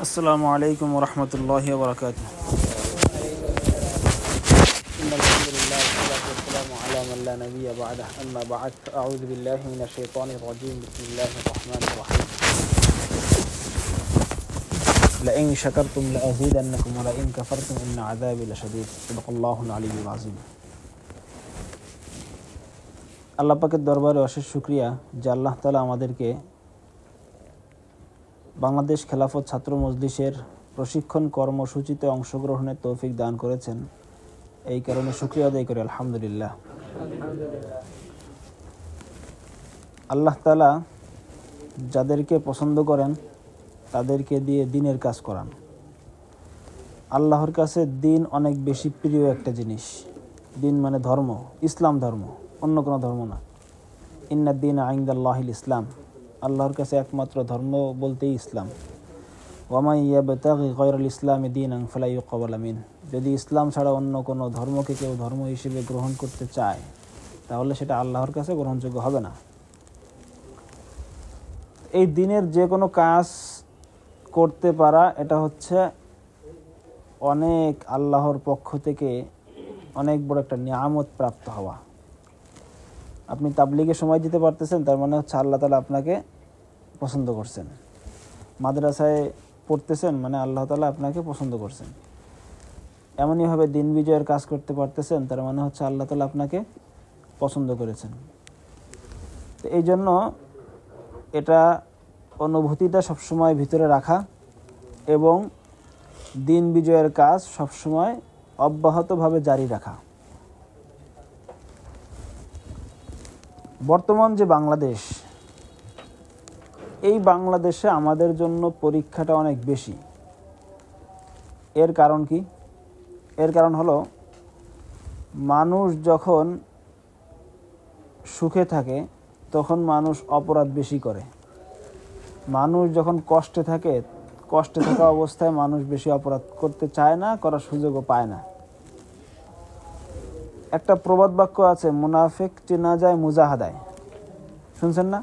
আসসালামু আলাইকুম ওয়া রাহমাতুল্লাহি ওয়া বারাকাতুহু। আলহামদুলিল্লাহ ওয়াসসালাতু ওয়াসসালামু আলা মান লা নাবিয়্যা বা'দাহু আম্মা বা'দ আউযু বিল্লাহি মিনাশ শাইতানির রাজীম বিসমিল্লাহির রাহমানির রাহিম লাইন শাকারতুম লাযীদান্নাকুম ওয়া লাইন কাফারতুম ইন্না আযাবি লাশাদীদ সাদাকাল্লাহুল আলিয়্যুল আযীম। আল্লাহ পাকের দরবারে অশেষ শুকরিয়া যে আল্লাহ তাআলা আমাদেরকে বাংলাদেশ খেলাফত ছাত্র মজলিসের প্রশিক্ষণ কর্মসূচিতে অংশগ্রহণের তৌফিক দান করেছেন। এই কারণে শুকরিয়া আদায় করি আলহামদুলিল্লাহ। আল্লাহ তাআলা যাদেরকে পছন্দ করেন তাদেরকে দিয়ে দ্বীনের কাজ করান। আল্লাহর কাছে দ্বীন অনেক বেশি প্রিয় একটা জিনিস। দ্বীন মানে ধর্ম, ইসলাম ধর্ম, অন্য কোনো ধর্ম না। ইন্নাদ দীনা ইনদাল্লাহিল ইসলাম, আল্লাহর কাছে একমাত্র ধর্ম বলতেই ইসলাম। ওয়ামান ইয়াবতাগি গায়রাল ইসলামি দীনান ফালা ইউকবালা মিন, যদি ইসলাম ছাড়া অন্য কোনো ধর্মকে কেউ ধর্ম হিসেবে গ্রহণ করতে চায় তাহলে সেটা আল্লাহর কাছে গ্রহণযোগ্য হবে না। এই দ্বীনের যে কোনো কাজ করতে পারা এটা হচ্ছে অনেক আল্লাহর পক্ষ থেকে অনেক বড় একটা নিয়ামত প্রাপ্ত হওয়া। আপনি তাবলীগে সময় দিতে পারতেছেন, তার মানে হচ্ছে আল্লাহ তাআলা আপনাকে পছন্দ করছেন। মাদ্রাসায় পড়তেছেন, মানে আল্লাহ তাআলা আপনাকে পছন্দ করছেন। এমনইভাবে দিন বিজয়ের কাজ করতে পারতেছেন, তার মানে হচ্ছে আল্লাহ তাআলা আপনাকে পছন্দ করেছেন। তো এই জন্য এটা অনুভূতিটা সবসময় ভিতরে রাখা এবং দিন বিজয়ের কাজ সবসময় অব্যাহতভাবে জারি রাখা। বর্তমান যে বাংলাদেশ, এই বাংলাদেশে আমাদের জন্য পরীক্ষাটা অনেক বেশি। এর কারণ কি? এর কারণ হলো মানুষ যখন সুখে থাকে তখন মানুষ অপরাধ বেশি করে। মানুষ যখন কষ্টে থাকে, কষ্টে থাকা অবস্থায় মানুষ বেশি অপরাধ করতে চায় না, করার সুযোগও পায় না। একটা প্রবাদ বাক্য আছে, মুনাফিক চেনা যায় মুজাহাদায়। শুনছেন না?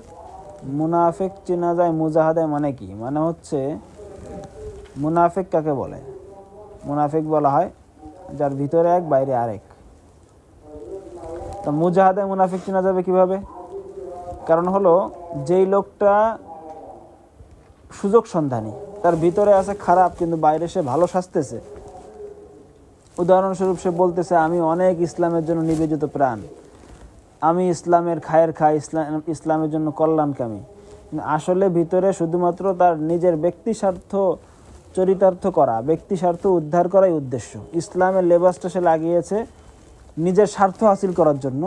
মুনাফিক চেনা যায় মুজাহাদায় মানে কি? মানে হচ্ছে মুনাফিক কাকে বলে? মুনাফিক বলা হয় যার ভিতরে এক বাইরে আরেক। তো মুজাহাদায় মুনাফিক চেনা যাবে কিভাবে? কারণ হলো যেই লোকটা সুযোগ সন্ধানী, তার ভিতরে আছে খারাপ কিন্তু বাইরে সে ভালো সাজতেছে। উদাহরণস্বরূপ সে বলতেছে আমি অনেক ইসলামের জন্য নিবেদিত প্রাণ, আমি ইসলামের খায়ের খাই, ইসলামের জন্য কল্যাণকামী। আসলে ভিতরে শুধুমাত্র তার নিজের ব্যক্তি স্বার্থ চরিতার্থ করা, ব্যক্তি স্বার্থ উদ্ধার করাই উদ্দেশ্য। ইসলামের লেবাসটা সে লাগিয়েছে নিজের স্বার্থ হাসিল করার জন্য।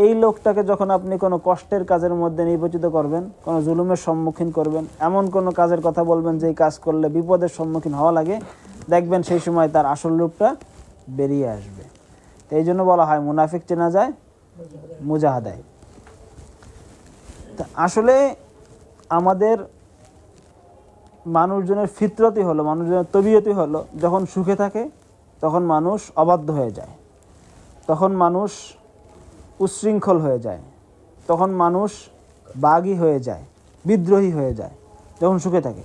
এই লোকটাকে যখন আপনি কোনো কষ্টের কাজের মধ্যে নির্বাচিত করবেন, কোনো জুলুমের সম্মুখীন করবেন, এমন কোনো কাজের কথা বলবেন যেই কাজ করলে বিপদের সম্মুখীন হওয়া লাগে, দেখবেন সেই সময় তার আসল রূপটা বেরিয়ে আসবে। তো এই জন্য বলা হয় মুনাফিক চেনা যায় মুজাহাদায়। তা আসলে আমাদের মানুষজনের ফিতরতই হলো, মানুষজনের তবিয়তই হলো, যখন সুখে থাকে তখন মানুষ অবাধ্য হয়ে যায়, তখন মানুষ উচ্ছৃঙ্খল হয়ে যায়, তখন মানুষ বাগী হয়ে যায়, বিদ্রোহী হয়ে যায় যখন সুখে থাকে।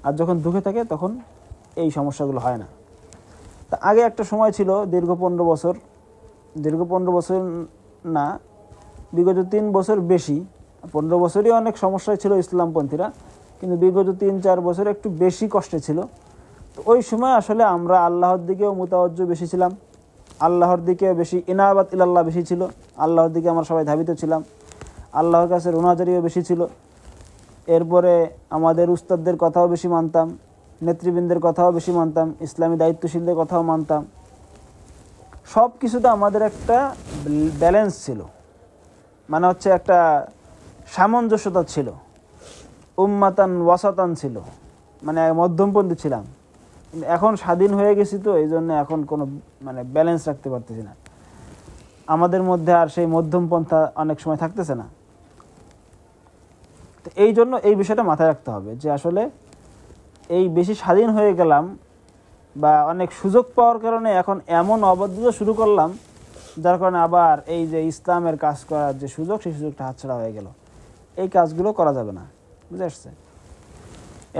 আর যখন দুঃখে থাকে তখন এই সমস্যাগুলো হয় না। তা আগে একটা সময় ছিল দীর্ঘ 15 বছর না, বিগত 3 বছর বেশি, 15 বছরই অনেক সমস্যায় ছিল ইসলামপন্থীরা, কিন্তু বিগত 3-4 বছর একটু বেশি কষ্টে ছিল। তো ওই সময় আসলে আমরা আল্লাহর দিকেও মুতাওয়াজ্জ বেশি ছিলাম, আল্লাহর দিকে বেশি ইনাবাত ইলাল্লাহ বেশি ছিল, আল্লাহর দিকে আমরা সবাই ধাবিত ছিলাম, আল্লাহর কাছে রোনাজারিও বেশি ছিল। এরপরে আমাদের উস্তাদদের কথাও বেশি মানতাম, নেতৃবৃন্দের কথাও বেশি মানতাম, ইসলামী দায়িত্বশীলদের কথাও মানতাম। সব কিছুতে আমাদের একটা ব্যালেন্স ছিল, মানে হচ্ছে একটা সামঞ্জস্যতা ছিল, উম্মাতান ওয়াসাতান ছিল, মানে মধ্যমপন্থী ছিলাম। কিন্তু এখন স্বাধীন হয়ে গেছি, তো এই জন্য এখন কোনো মানে ব্যালেন্স রাখতে পারতেছি না, আমাদের মধ্যে আর সেই মধ্যমপন্থা অনেক সময় থাকতেছে না। তো এই জন্য এই বিষয়টা মাথায় রাখতে হবে যে আসলে এই বেশি স্বাধীন হয়ে গেলাম বা অনেক সুযোগ পাওয়ার কারণে এখন এমন অবাধ্যতা শুরু করলাম, যার কারণে আবার এই যে ইসলামের কাজ করার যে সুযোগ, সেই সুযোগটা হাতছাড়া হয়ে গেল। এই কাজগুলো করা যাবে না, বুঝে আসছে?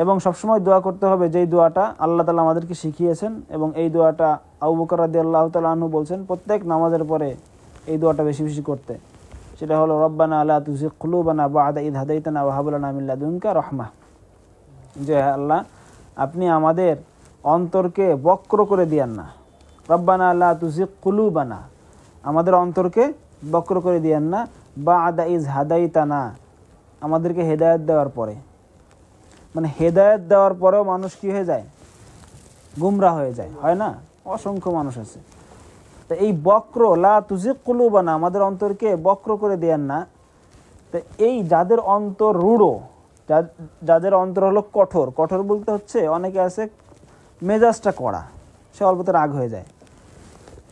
এবং সবসময় দোয়া করতে হবে যেই দোয়াটা আল্লাহ তাআলা আমাদেরকে শিখিয়েছেন, এবং এই দোয়াটা আবু বকর রাদিয়াল্লাহু তাআলা আনহু বলছেন প্রত্যেক নামাজের পরে এই দোয়াটা বেশি বেশি করতে। সেটা হলো রব্বানা লা তুযিগ কুলুবানা বা'দা ইয হাদাইতানা ওয়া হাব লানা মিন লাদুনকা রাহমাহ, যে আল্লাহ আপনি আমাদের অন্তরকে বক্র করে দিয়েন না। রব্বানা লা তুযিগ কুলুবানা, আমাদের অন্তরকে বক্র করে দিয়েন না, বা'দা ইয হাদাইতানা, আমাদেরকে হেদায়েত দেওয়ার পরে। মানে হেদায়েত দেওয়ার পরেও মানুষ কি হয়ে যায়? গুমরা হয়ে যায়, হয় না? অসংখ্য মানুষ আছে। তো এই বক্র, লা তুযিগ কুলুবানা, আমাদের অন্তরকে বক্র করে দেন না। তো এই যাদের অন্তর রূঢ়, যাদের অন্তর হলো কঠোর, কঠোর বলতে হচ্ছে অনেকে আছে মেজাজটা কড়া, সে অল্পতে রাগ হয়ে যায়,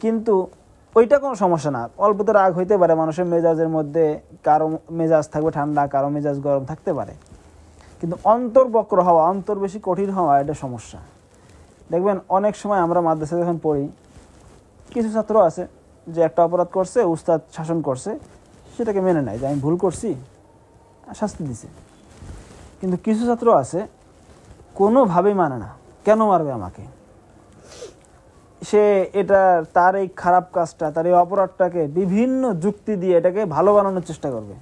কিন্তু ওইটা কোনো সমস্যা না, অল্পতে রাগ হইতে পারে মানুষের মেজাজের মধ্যে, কারো মেজাজ থাকবে ঠান্ডা, কারো মেজাজ গরম থাকতে পারে, কিন্তু অন্তর বক্র হওয়া, অন্তর বেশি কঠিন হওয়া, এটা সমস্যা। দেখবেন অনেক সময় আমরা মাদ্রাসায় যখন পড়ি, কিছু ছাত্র আছে যে একটা অপরাধ করছে, উস্তাদ শাসন করছে, সেটাকে মেনে নেয় যে আমি ভুল করছি, শাস্তি দিছে। কিন্তু কিছু ছাত্র আছে কোনোভাবেই মানে না, কেন মারবে আমাকে, সে এটা তার এই খারাপ কাজটা, তার এই অপরাধটাকে বিভিন্ন যুক্তি দিয়ে এটাকে ভালো বানানোর চেষ্টা করবে।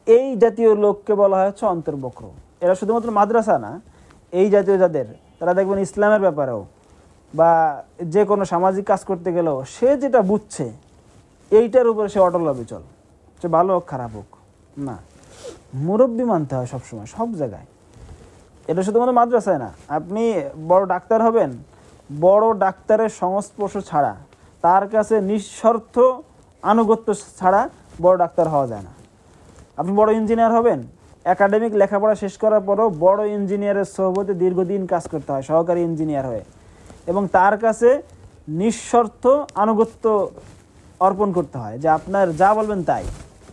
এই জাতীয় লোককে বলা হয় হচ্ছে অন্তর্বক্র। এরা শুধুমাত্র মাদ্রাসা না, এই জাতীয় যাদের, তারা দেখবেন ইসলামের ব্যাপারেও বা যে কোনো সামাজিক কাজ করতে গেলেও সে যেটা বুঝছে এইটার উপরে সে অটল অবিচল, সে ভালো হোক খারাপ হোক না, মুরব্বি মানতে হয় সবসময় সব জায়গায়। এটা শুধুমাত্র মাদ্রাসায় না, আপনি বড় ডাক্তার হবেন, বড় ডাক্তারের সংস্পর্শ ছাড়া, তার কাছে নিঃস্বার্থ আনুগত্য ছাড়া বড় ডাক্তার হওয়া যায় না। আপনি বড় ইঞ্জিনিয়ার হবেন, একাডেমিক লেখাপড়া শেষ করার পরও বড় ইঞ্জিনিয়ারের সোহবতে দীর্ঘদিন কাজ করতে হয় সহকারী ইঞ্জিনিয়ার হয়ে, এবং তার কাছে নিঃস্বার্থ আনুগত্য অর্পণ করতে হয়, যে আপনার যা বলবেন তাই,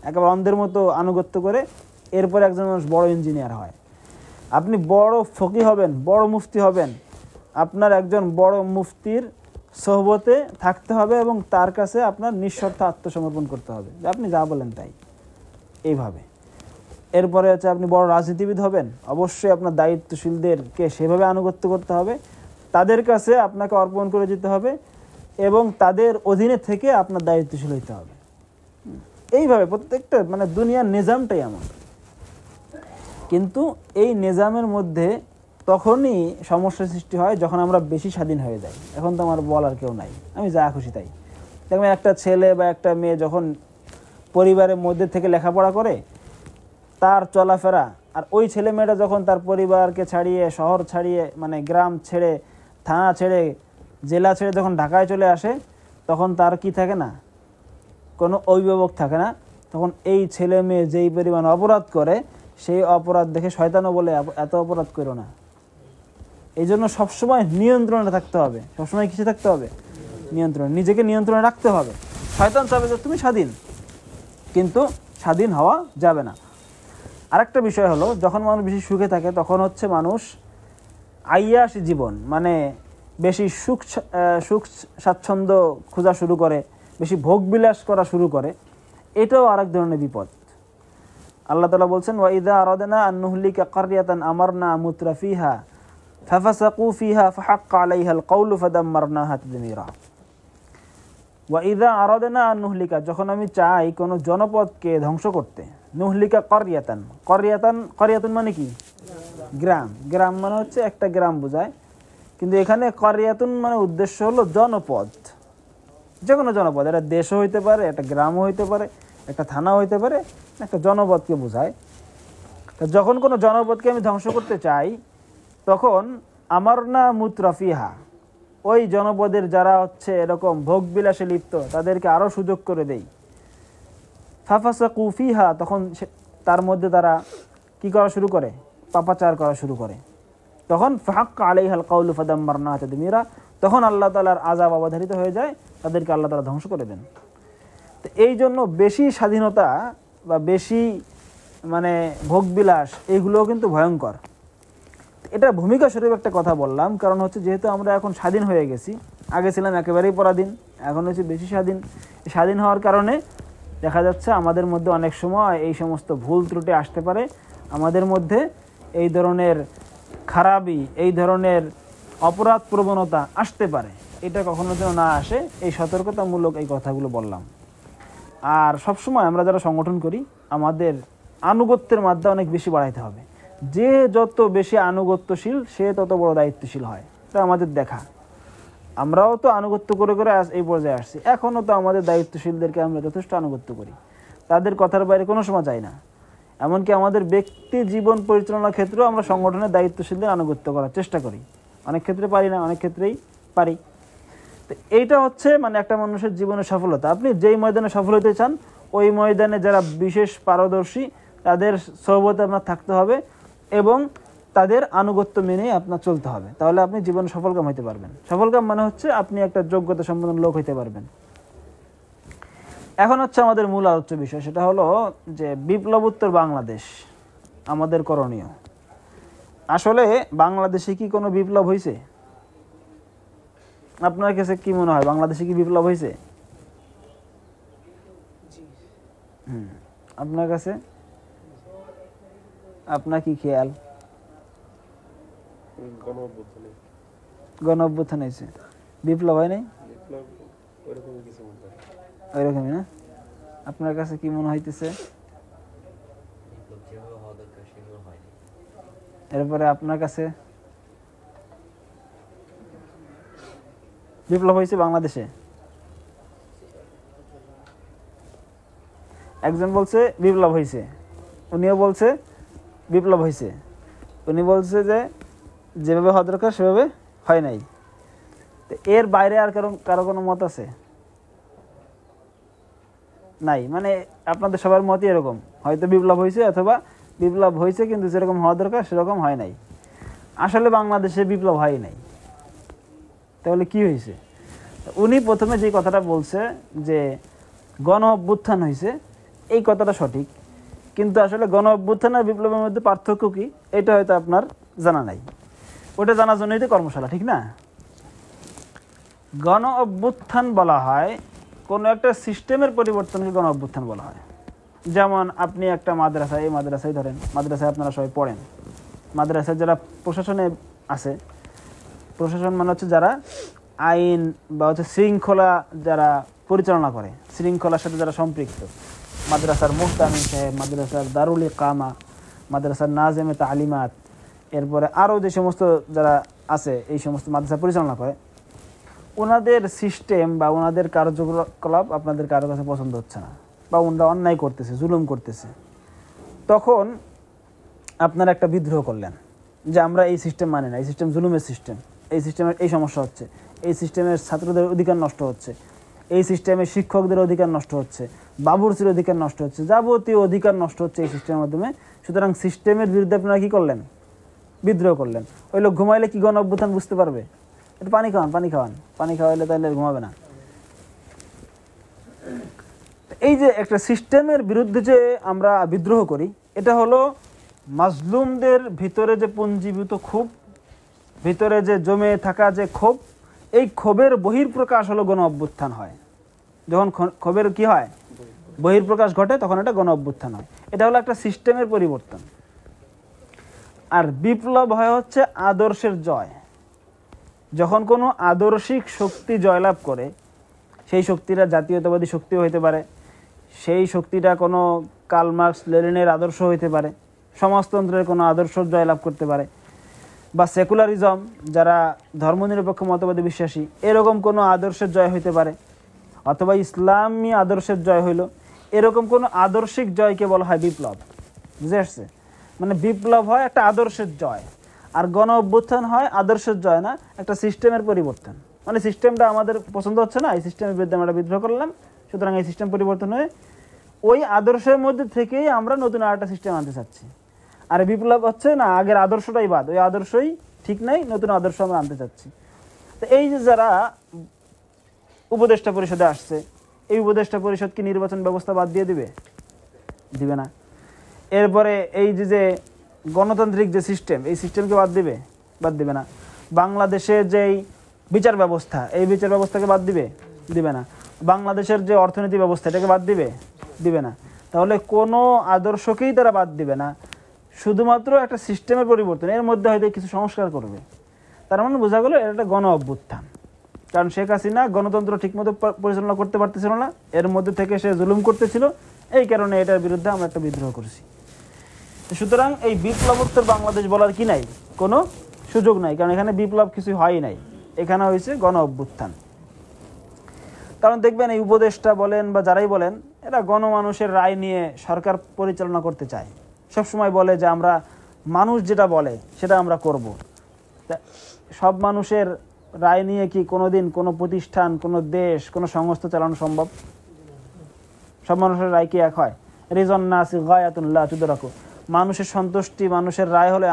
একেবারে অন্ধের মতো আনুগত্য করে এরপর একজন মানুষ বড় ইঞ্জিনিয়ার হয়। আপনি বড় ফকি হবেন, বড় মুফতি হবেন, আপনার একজন বড় মুফতির সোহবতে থাকতে হবে এবং তার কাছে আপনার নিঃস্বার্থ আত্মসমর্পণ করতে হবে, যে আপনি যা বলেন তাই, এইভাবে। এরপরে হচ্ছে আপনি বড় রাজনীতিবিদ হবেন, অবশ্যই আপনার দায়িত্বশীলদেরকে সেভাবে আনুগত্য করতে হবে, তাদের কাছে আপনাকে অর্পণ করে দিতে হবে এবং তাদের অধীনে থেকে আপনার দায়িত্বশীল হইতে হবে। এইভাবে প্রত্যেকটা, মানে দুনিয়ার নিজামটাই এমন। কিন্তু এই নিজামের মধ্যে তখনই সমস্যার সৃষ্টি হয় যখন আমরা বেশি স্বাধীন হয়ে যাই। এখন তো আমার বলার কেউ নাই, আমি যা খুশি তাই। দেখবেন একটা ছেলে বা একটা মেয়ে যখন পরিবারের মধ্যে থেকে লেখাপড়া করে, তার চলাফেরা, আর ওই ছেলে মেয়েটা যখন তার পরিবারকে ছাড়িয়ে, শহর ছাড়িয়ে, মানে গ্রাম ছেড়ে, থানা ছেড়ে, জেলা ছেড়ে যখন ঢাকায় চলে আসে, তখন তার কি থাকে না, কোনো অভিভাবক থাকে না। তখন এই ছেলে মেয়ে যেই পরিমাণ অপরাধ করে, সেই অপরাধ দেখে শয়তানও বলে এত অপরাধ করো না। এই জন্য সবসময় নিয়ন্ত্রণে থাকতে হবে, সবসময় কিসে থাকতে হবে? নিয়ন্ত্রণ, নিজেকে নিয়ন্ত্রণে রাখতে হবে। শয়তান চাবে যে তুমি স্বাধীন, কিন্তু স্বাধীন হওয়া যাবে না। আরেকটা বিষয় হলো, যখন মানুষ বেশি সুখে থাকে তখন হচ্ছে মানুষ আইয়াসী জীবন, মানে বেশি সুখ স্বাচ্ছন্দ্য খোঁজা শুরু করে, বেশি ভোগবিলাস করা শুরু করে। এটাও আরেক ধরনের বিপদ। আল্লাহ তাআলা বলছেন, ওয়া ইযা আরাদনা আন নুহলিকা কারয়াতান আমারনা মুতরাফিহা ফাফাসাকু ফিহা ফাহাক্কা আলাইহাল কওলু ফাদাম্মারনাহা তাদমীরা। ওয়া ইযা আরাদনা আন নুহলিকা, যখন আমি চাই কোনো জনপদকে ধ্বংস করতে, নুহলিকা কারয়াতান, কারয়াতুন মানে কি? গ্রাম। গ্রাম মানে হচ্ছে একটা গ্রাম বোঝায়, কিন্তু এখানে কারয়াতুন মানে উদ্দেশ্য হলো জনপদ, যে কোনো জনপদ। এটা দেশও হইতে পারে, একটা গ্রামও হইতে পারে, একটা থানা হইতে পারে, একটা জনপদকে বোঝায়। তো যখন কোনো জনপদকে আমি ধ্বংস করতে চাই, তখন আমার না মুতরাফিহা, ওই জনপদের যারা হচ্ছে এরকম ভোগবিলাসে লিপ্ত, তাদেরকে আরও সুযোগ করে দেই। ফাফাসাকু ফিহা, তখন তার মধ্যে তারা কি করা শুরু করে? পাপাচার করা শুরু করে। তখন ফাহাক্কা আলাইহাল কওলু ফাদাম্মারনাহা তাদমীরা, তখন আল্লাহ তাআলার আযাব অবধারিত হয়ে যায়, তাদেরকে আল্লাহ তাআলা ধ্বংস করে দেন। তো এই জন্য বেশি স্বাধীনতা বা বেশি মানে ভোগবিলাস, এইগুলোও কিন্তু ভয়ঙ্কর। এটা ভূমিকা স্বরূপ একটা কথা বললাম, কারণ হচ্ছে যেহেতু আমরা এখন স্বাধীন হয়ে গেছি, আগে ছিলাম একেবারেই পরাধীন, এখন হচ্ছে বেশি স্বাধীন। স্বাধীন হওয়ার কারণে দেখা যাচ্ছে আমাদের মধ্যে অনেক সময় এই সমস্ত ভুল ত্রুটি আসতে পারে, আমাদের মধ্যে এই ধরনের খারাপি, এই ধরনের অপরাধ প্রবণতা আসতে পারে, এটা কখনো যেন না আসে, এই সতর্কতামূলক এই কথাগুলো বললাম। আর সবসময় আমরা যারা সংগঠন করি আমাদের আনুগত্যের মাত্রা অনেক বেশি বাড়াইতে হবে। যে যত বেশি আনুগত্যশীল সে তত বড় দায়িত্বশীল হয়, এটা আমাদের দেখা। আমরাও তো আনুগত্য করে করে এই পর্যায়ে আসছি, এখনও তো আমাদের দায়িত্বশীলদেরকে আমরা যথেষ্ট আনুগত্য করি, তাদের কথার বাইরে কোনো সময় যাই না। এমনকি আমাদের ব্যক্তি জীবন পরিচালনার ক্ষেত্রেও আমরা সংগঠনের দায়িত্বশীলদের আনুগত্য করার চেষ্টা করি। অনেক ক্ষেত্রে পারি না, অনেক ক্ষেত্রেই পারি। তো এইটা হচ্ছে মানে একটা মানুষের জীবনের সফলতা। আপনি যেই ময়দানে সফল হতে চান ওই ময়দানে যারা বিশেষ পারদর্শী তাদের সহবতে আপনার থাকতে হবে এবং তাদের আনুগত্য মেনে আপনার চলতে হবে, তাহলে আপনি জীবনে সফলকাম হতে পারবেন। সফলকাম মানে হচ্ছে আপনি একটা যোগ্যতা সম্পন্ন লোক হতে পারবেন। এখন হচ্ছে আমাদের মূল আলোচ্য বিষয়, সেটা হলো যে বিপ্লবোত্তর বাংলাদেশ আমাদের করণীয়। আসলে বাংলাদেশে কি কোনো বিপ্লব হয়েছে? আপনার কাছে কি মনে হয়, বাংলাদেশে কি বিপ্লব হয়েছে? আপনার কাছে, আপনার কি খেয়াল? গণ অভ্যুত্থান হয়েছে, বিপ্লব হয় নাই? ওইরকমই না? আপনার কাছে কি মনে হইতেছে? এরপরে আপনার কাছে বিপ্লব হয়েছে বাংলাদেশে? একজন বলছে বিপ্লব হয়েছে, উনিও বলছে বিপ্লব হয়েছে, উনি বলছে যে যেভাবে হওয়া দরকার সেভাবে হয় নাই। তো এর বাইরে আর কারো কোনো মত আছে? নাই। মানে আপনাদের সবার মতই এরকম, হয়তো বিপ্লব হয়েছে অথবা বিপ্লব হয়েছে কিন্তু যেরকম হওয়া দরকার সেরকম হয় নাই। আসলে বাংলাদেশে বিপ্লব হয় নাই, তাহলে কি হয়েছে? উনি প্রথমে যে কথাটা বলছে যে গণ অভ্যুত্থান হয়েছে, এই কথাটা সঠিক, কিন্তু আসলে গণ অভ্যুত্থান আর বিপ্লবের মধ্যে পার্থক্য কি এটা হয়তো আপনার জানা নাই। ওটা জানার জন্যই তো কর্মশালা, ঠিক না? গণ অভ্যুত্থান বলা হয় কোনো একটা সিস্টেমের পরিবর্তনকে গণ অভ্যুত্থান বলা হয়। যেমন আপনি একটা মাদ্রাসা, এই মাদ্রাসায় ধরেন, মাদ্রাসায় আপনারা সবাই পড়েন, মাদ্রাসায় যারা প্রশাসনে আছে, প্রশাসন মানে হচ্ছে যারা আইন বা হচ্ছে শৃঙ্খলা যারা পরিচালনা করে, শৃঙ্খলার সাথে যারা সম্পৃক্ত, মাদ্রাসার মুহতামিম সাহেব, মাদ্রাসার দারুল ইকামা, মাদ্রাসার নাজেমে তালিমাত, এরপরে আরও যে সমস্ত যারা আছে এই সমস্ত মাদ্রাসা পরিচালনা করে, ওনাদের সিস্টেম বা ওনাদের কার্যকলাপ আপনাদের কারো কাছে পছন্দ হচ্ছে না বা ওনারা অন্যায় করতেছে, জুলুম করতেছে, তখন আপনারা একটা বিদ্রোহ করলেন যে আমরা এই সিস্টেম মানি না, এই সিস্টেম জুলুমের সিস্টেম, এই সিস্টেমের এই সমস্যা হচ্ছে, এই সিস্টেমের ছাত্রদের অধিকার নষ্ট হচ্ছে, এই সিস্টেমের শিক্ষকদের অধিকার নষ্ট হচ্ছে, বাবুর্চির অধিকার নষ্ট হচ্ছে, যাবতীয় অধিকার নষ্ট হচ্ছে এই সিস্টেমের মাধ্যমে। সুতরাং সিস্টেমের বিরুদ্ধে আপনারা কী করলেন? বিদ্রোহ করলেন। ওই লোক ঘুমাইলে কি গণ অভ্যুত্থান বুঝতে পারবে? একটু পানি খাওয়ান, পানি খাওয়ান, পানি খাওয়াইলে তাহলে ঘুমাবে না। এই যে একটা সিস্টেমের বিরুদ্ধে যে আমরা বিদ্রোহ করি, এটা হলো মাজলুমদের ভিতরে যে পুঞ্জীভূত ক্ষোভ, ভিতরে যে জমে থাকা যে ক্ষোভ, এই ক্ষোভের বহির্প্রকাশ হলো গণ অভ্যুত্থান হয়। যখন ক্ষোভের কি হয়, বহির্প্রকাশ ঘটে, তখন এটা গণ অভ্যুত্থান হয়। এটা হলো একটা সিস্টেমের পরিবর্তন। আর বিপ্লব হয় হচ্ছে আদর্শের জয়। যখন কোনো আদর্শিক শক্তি জয়লাভ করে, সেই শক্তিটা জাতীয়তাবাদী শক্তিও হইতে পারে, সেই শক্তিটা কোনো কার্ল মার্কস লেনিনের আদর্শ হইতে পারে, সমাজতন্ত্রের কোনো আদর্শ জয়লাভ করতে পারে, বা সেকুলারিজম যারা ধর্মনিরপেক্ষ মতবাদে বিশ্বাসী এরকম কোনো আদর্শের জয় হইতে পারে, অথবা ইসলামী আদর্শের জয় হইল, এরকম কোনো আদর্শিক জয়কে বলা হয় বিপ্লব। বুঝে আসছে? মানে বিপ্লব হয় একটা আদর্শের জয়, আর গণ অভ্যুত্থান হয় আদর্শের জয় না, একটা সিস্টেমের পরিবর্তন। মানে সিস্টেমটা আমাদের পছন্দ হচ্ছে না, এই সিস্টেমের বিরুদ্ধে আমরা বিদ্রোহ করলাম, সুতরাং এই সিস্টেম পরিবর্তন হয়ে ওই আদর্শের মধ্যে থেকেই আমরা নতুন আরেকটা সিস্টেম আনতে চাচ্ছি। আর বিপ্লব হচ্ছে না, আগের আদর্শটাই বাদ, ওই আদর্শই ঠিক নাই, নতুন আদর্শ আমরা আনতে চাচ্ছি। তো এই যে যারা উপদেষ্টা পরিষদে আসছে, এই উপদেষ্টা পরিষদ কি নির্বাচন ব্যবস্থা বাদ দিয়ে দিবে? দিবে না। এরপরে এই যে গণতান্ত্রিক যে সিস্টেম, এই সিস্টেমকে বাদ দিবে? বাদ দিবে না। বাংলাদেশের যেই বিচার ব্যবস্থা, এই বিচার ব্যবস্থাকে বাদ দিবে? দিবে না। বাংলাদেশের যে অর্থনীতি ব্যবস্থা, এটাকে বাদ দিবে? দিবে না। তাহলে কোনো আদর্শকেই তারা বাদ দিবে না, শুধুমাত্র একটা সিস্টেমের পরিবর্তন, এর মধ্যে হয়তো কিছু সংস্কার করবে। তার মানে বোঝা গেল এটা একটা গণ অভ্যুত্থান। কারণ শেখ হাসিনা গণতন্ত্র ঠিকমতো পরিচালনা করতে পারতেছিল না, এর মধ্যে থেকে সে জুলুম করতেছিল, এই কারণে এটার বিরুদ্ধে আমরা একটা বিদ্রোহ করেছি। সুতরাং এই বিপ্লবোত্তর বাংলাদেশ বলার কি নাই, কোনো সুযোগ নাই, কারণ এখানে বিপ্লব কিছু হয় নাই, এখানে হয়েছে গণ অভ্যুত্থান। কারণ দেখবেন এই উপদেষ্টা বলেন বা যারাই বলেন, এরা গণমানুষের রায় নিয়ে সরকার পরিচালনা করতে চায়, সবসময় বলে যে আমরা মানুষ যেটা বলে সেটা আমরা করব। সব মানুষের রায় নিয়ে কি কোনোদিন কোনো প্রতিষ্ঠান, কোনো দেশ, কোনো সংস্থা চালানো সম্ভব? সব মানুষের রায় কি এক হয়? রিজন নাসি গায়াতুল্লাহ তুদরাকু, মানুষের সন্তুষ্টি, মানুষের রায় হলো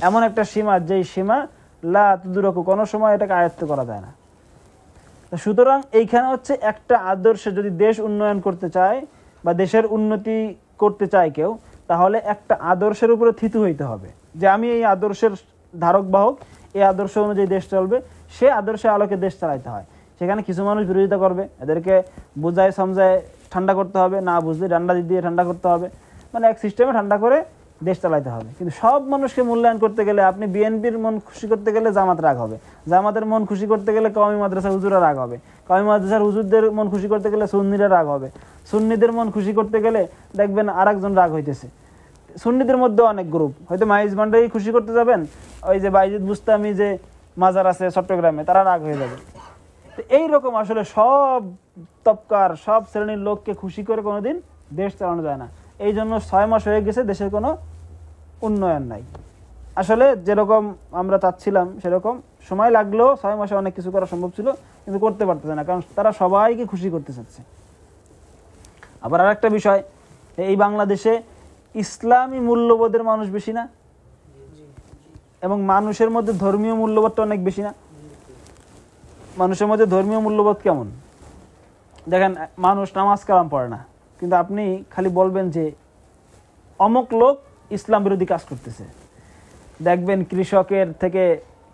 এমন একটা সীমা, যেই সীমা লা তুদরাকু, কোনো সময় এটাকে আয়ত্ত করা যায় না। সুতরাং এইখানে হচ্ছে একটা আদর্শে যদি দেশ উন্নয়ন করতে চায় বা দেশের উন্নতি করতে চায় কেউ, তাহলে একটা আদর্শের উপরে থিতু হইতে হবে যে আমি এই আদর্শের ধারক বাহক, এই আদর্শ অনুযায়ী দেশ চলবে, সে আদর্শের আলোকে দেশ চালাইতে হয়। সেখানে কিছু মানুষ বিরোধিতা করবে, এদেরকে বুঝায় সমঝায় ঠান্ডা করতে হবে, না বুঝলে ডান্ডা দিয়ে ঠান্ডা করতে হবে, মানে এক সিস্টেমে ঠান্ডা করে দেশ চালাইতে হবে। কিন্তু সব মানুষকে মূল্যায়ন করতে গেলে, আপনি বিএনপির মন খুশি করতে গেলে জামাত রাগ হবে, জামাতের মন খুশি করতে গেলে কওমি মাদ্রাসার হুজুরা রাগ হবে, কওমি মাদ্রাসার হুজুরদের মন খুশি করতে গেলে সুন্নিরা রাগ হবে, সুন্নিদের মন খুশি করতে গেলে দেখবেন আরেকজন রাগ হইতেছে। সুন্নিদের মধ্যে অনেক গ্রুপ, হয়তো মাইজ ভান্ডারি খুশি করতে যাবেন, ওই যে বাইজিদ বুস্তামি যে মাজার আছে চট্টগ্রামে, তারা রাগ হয়ে যাবে। তো এইরকম আসলে সব তবকার, সব শ্রেণীর লোককে খুশি করে কোনোদিন দেশ চালানো যায় না। এই জন্য 6 মাস হয়ে গেছে, দেশের কোনো উন্নয়ন নাই। আসলে যেরকম আমরা চাচ্ছিলাম সেরকম সময় লাগলেও 6 মাসে অনেক কিছু করা সম্ভব ছিল, কিন্তু করতে পারতেছে না, কারণ তারা সবাইকে খুশি করতে চাচ্ছে। আবার আরেকটা বিষয়, এই বাংলাদেশে ইসলামী মূল্যবোধের মানুষ বেশি না, এবং মানুষের মধ্যে ধর্মীয় মূল্যবোধটা অনেক বেশি না। মানুষের মধ্যে ধর্মীয় মূল্যবোধ কেমন দেখেন, মানুষ নামাজ কালাম পড়ে না, কিন্তু আপনি খালি বলবেন যে অমুক লোক ইসলাম বিরোধী কাজ করতেছে, দেখবেন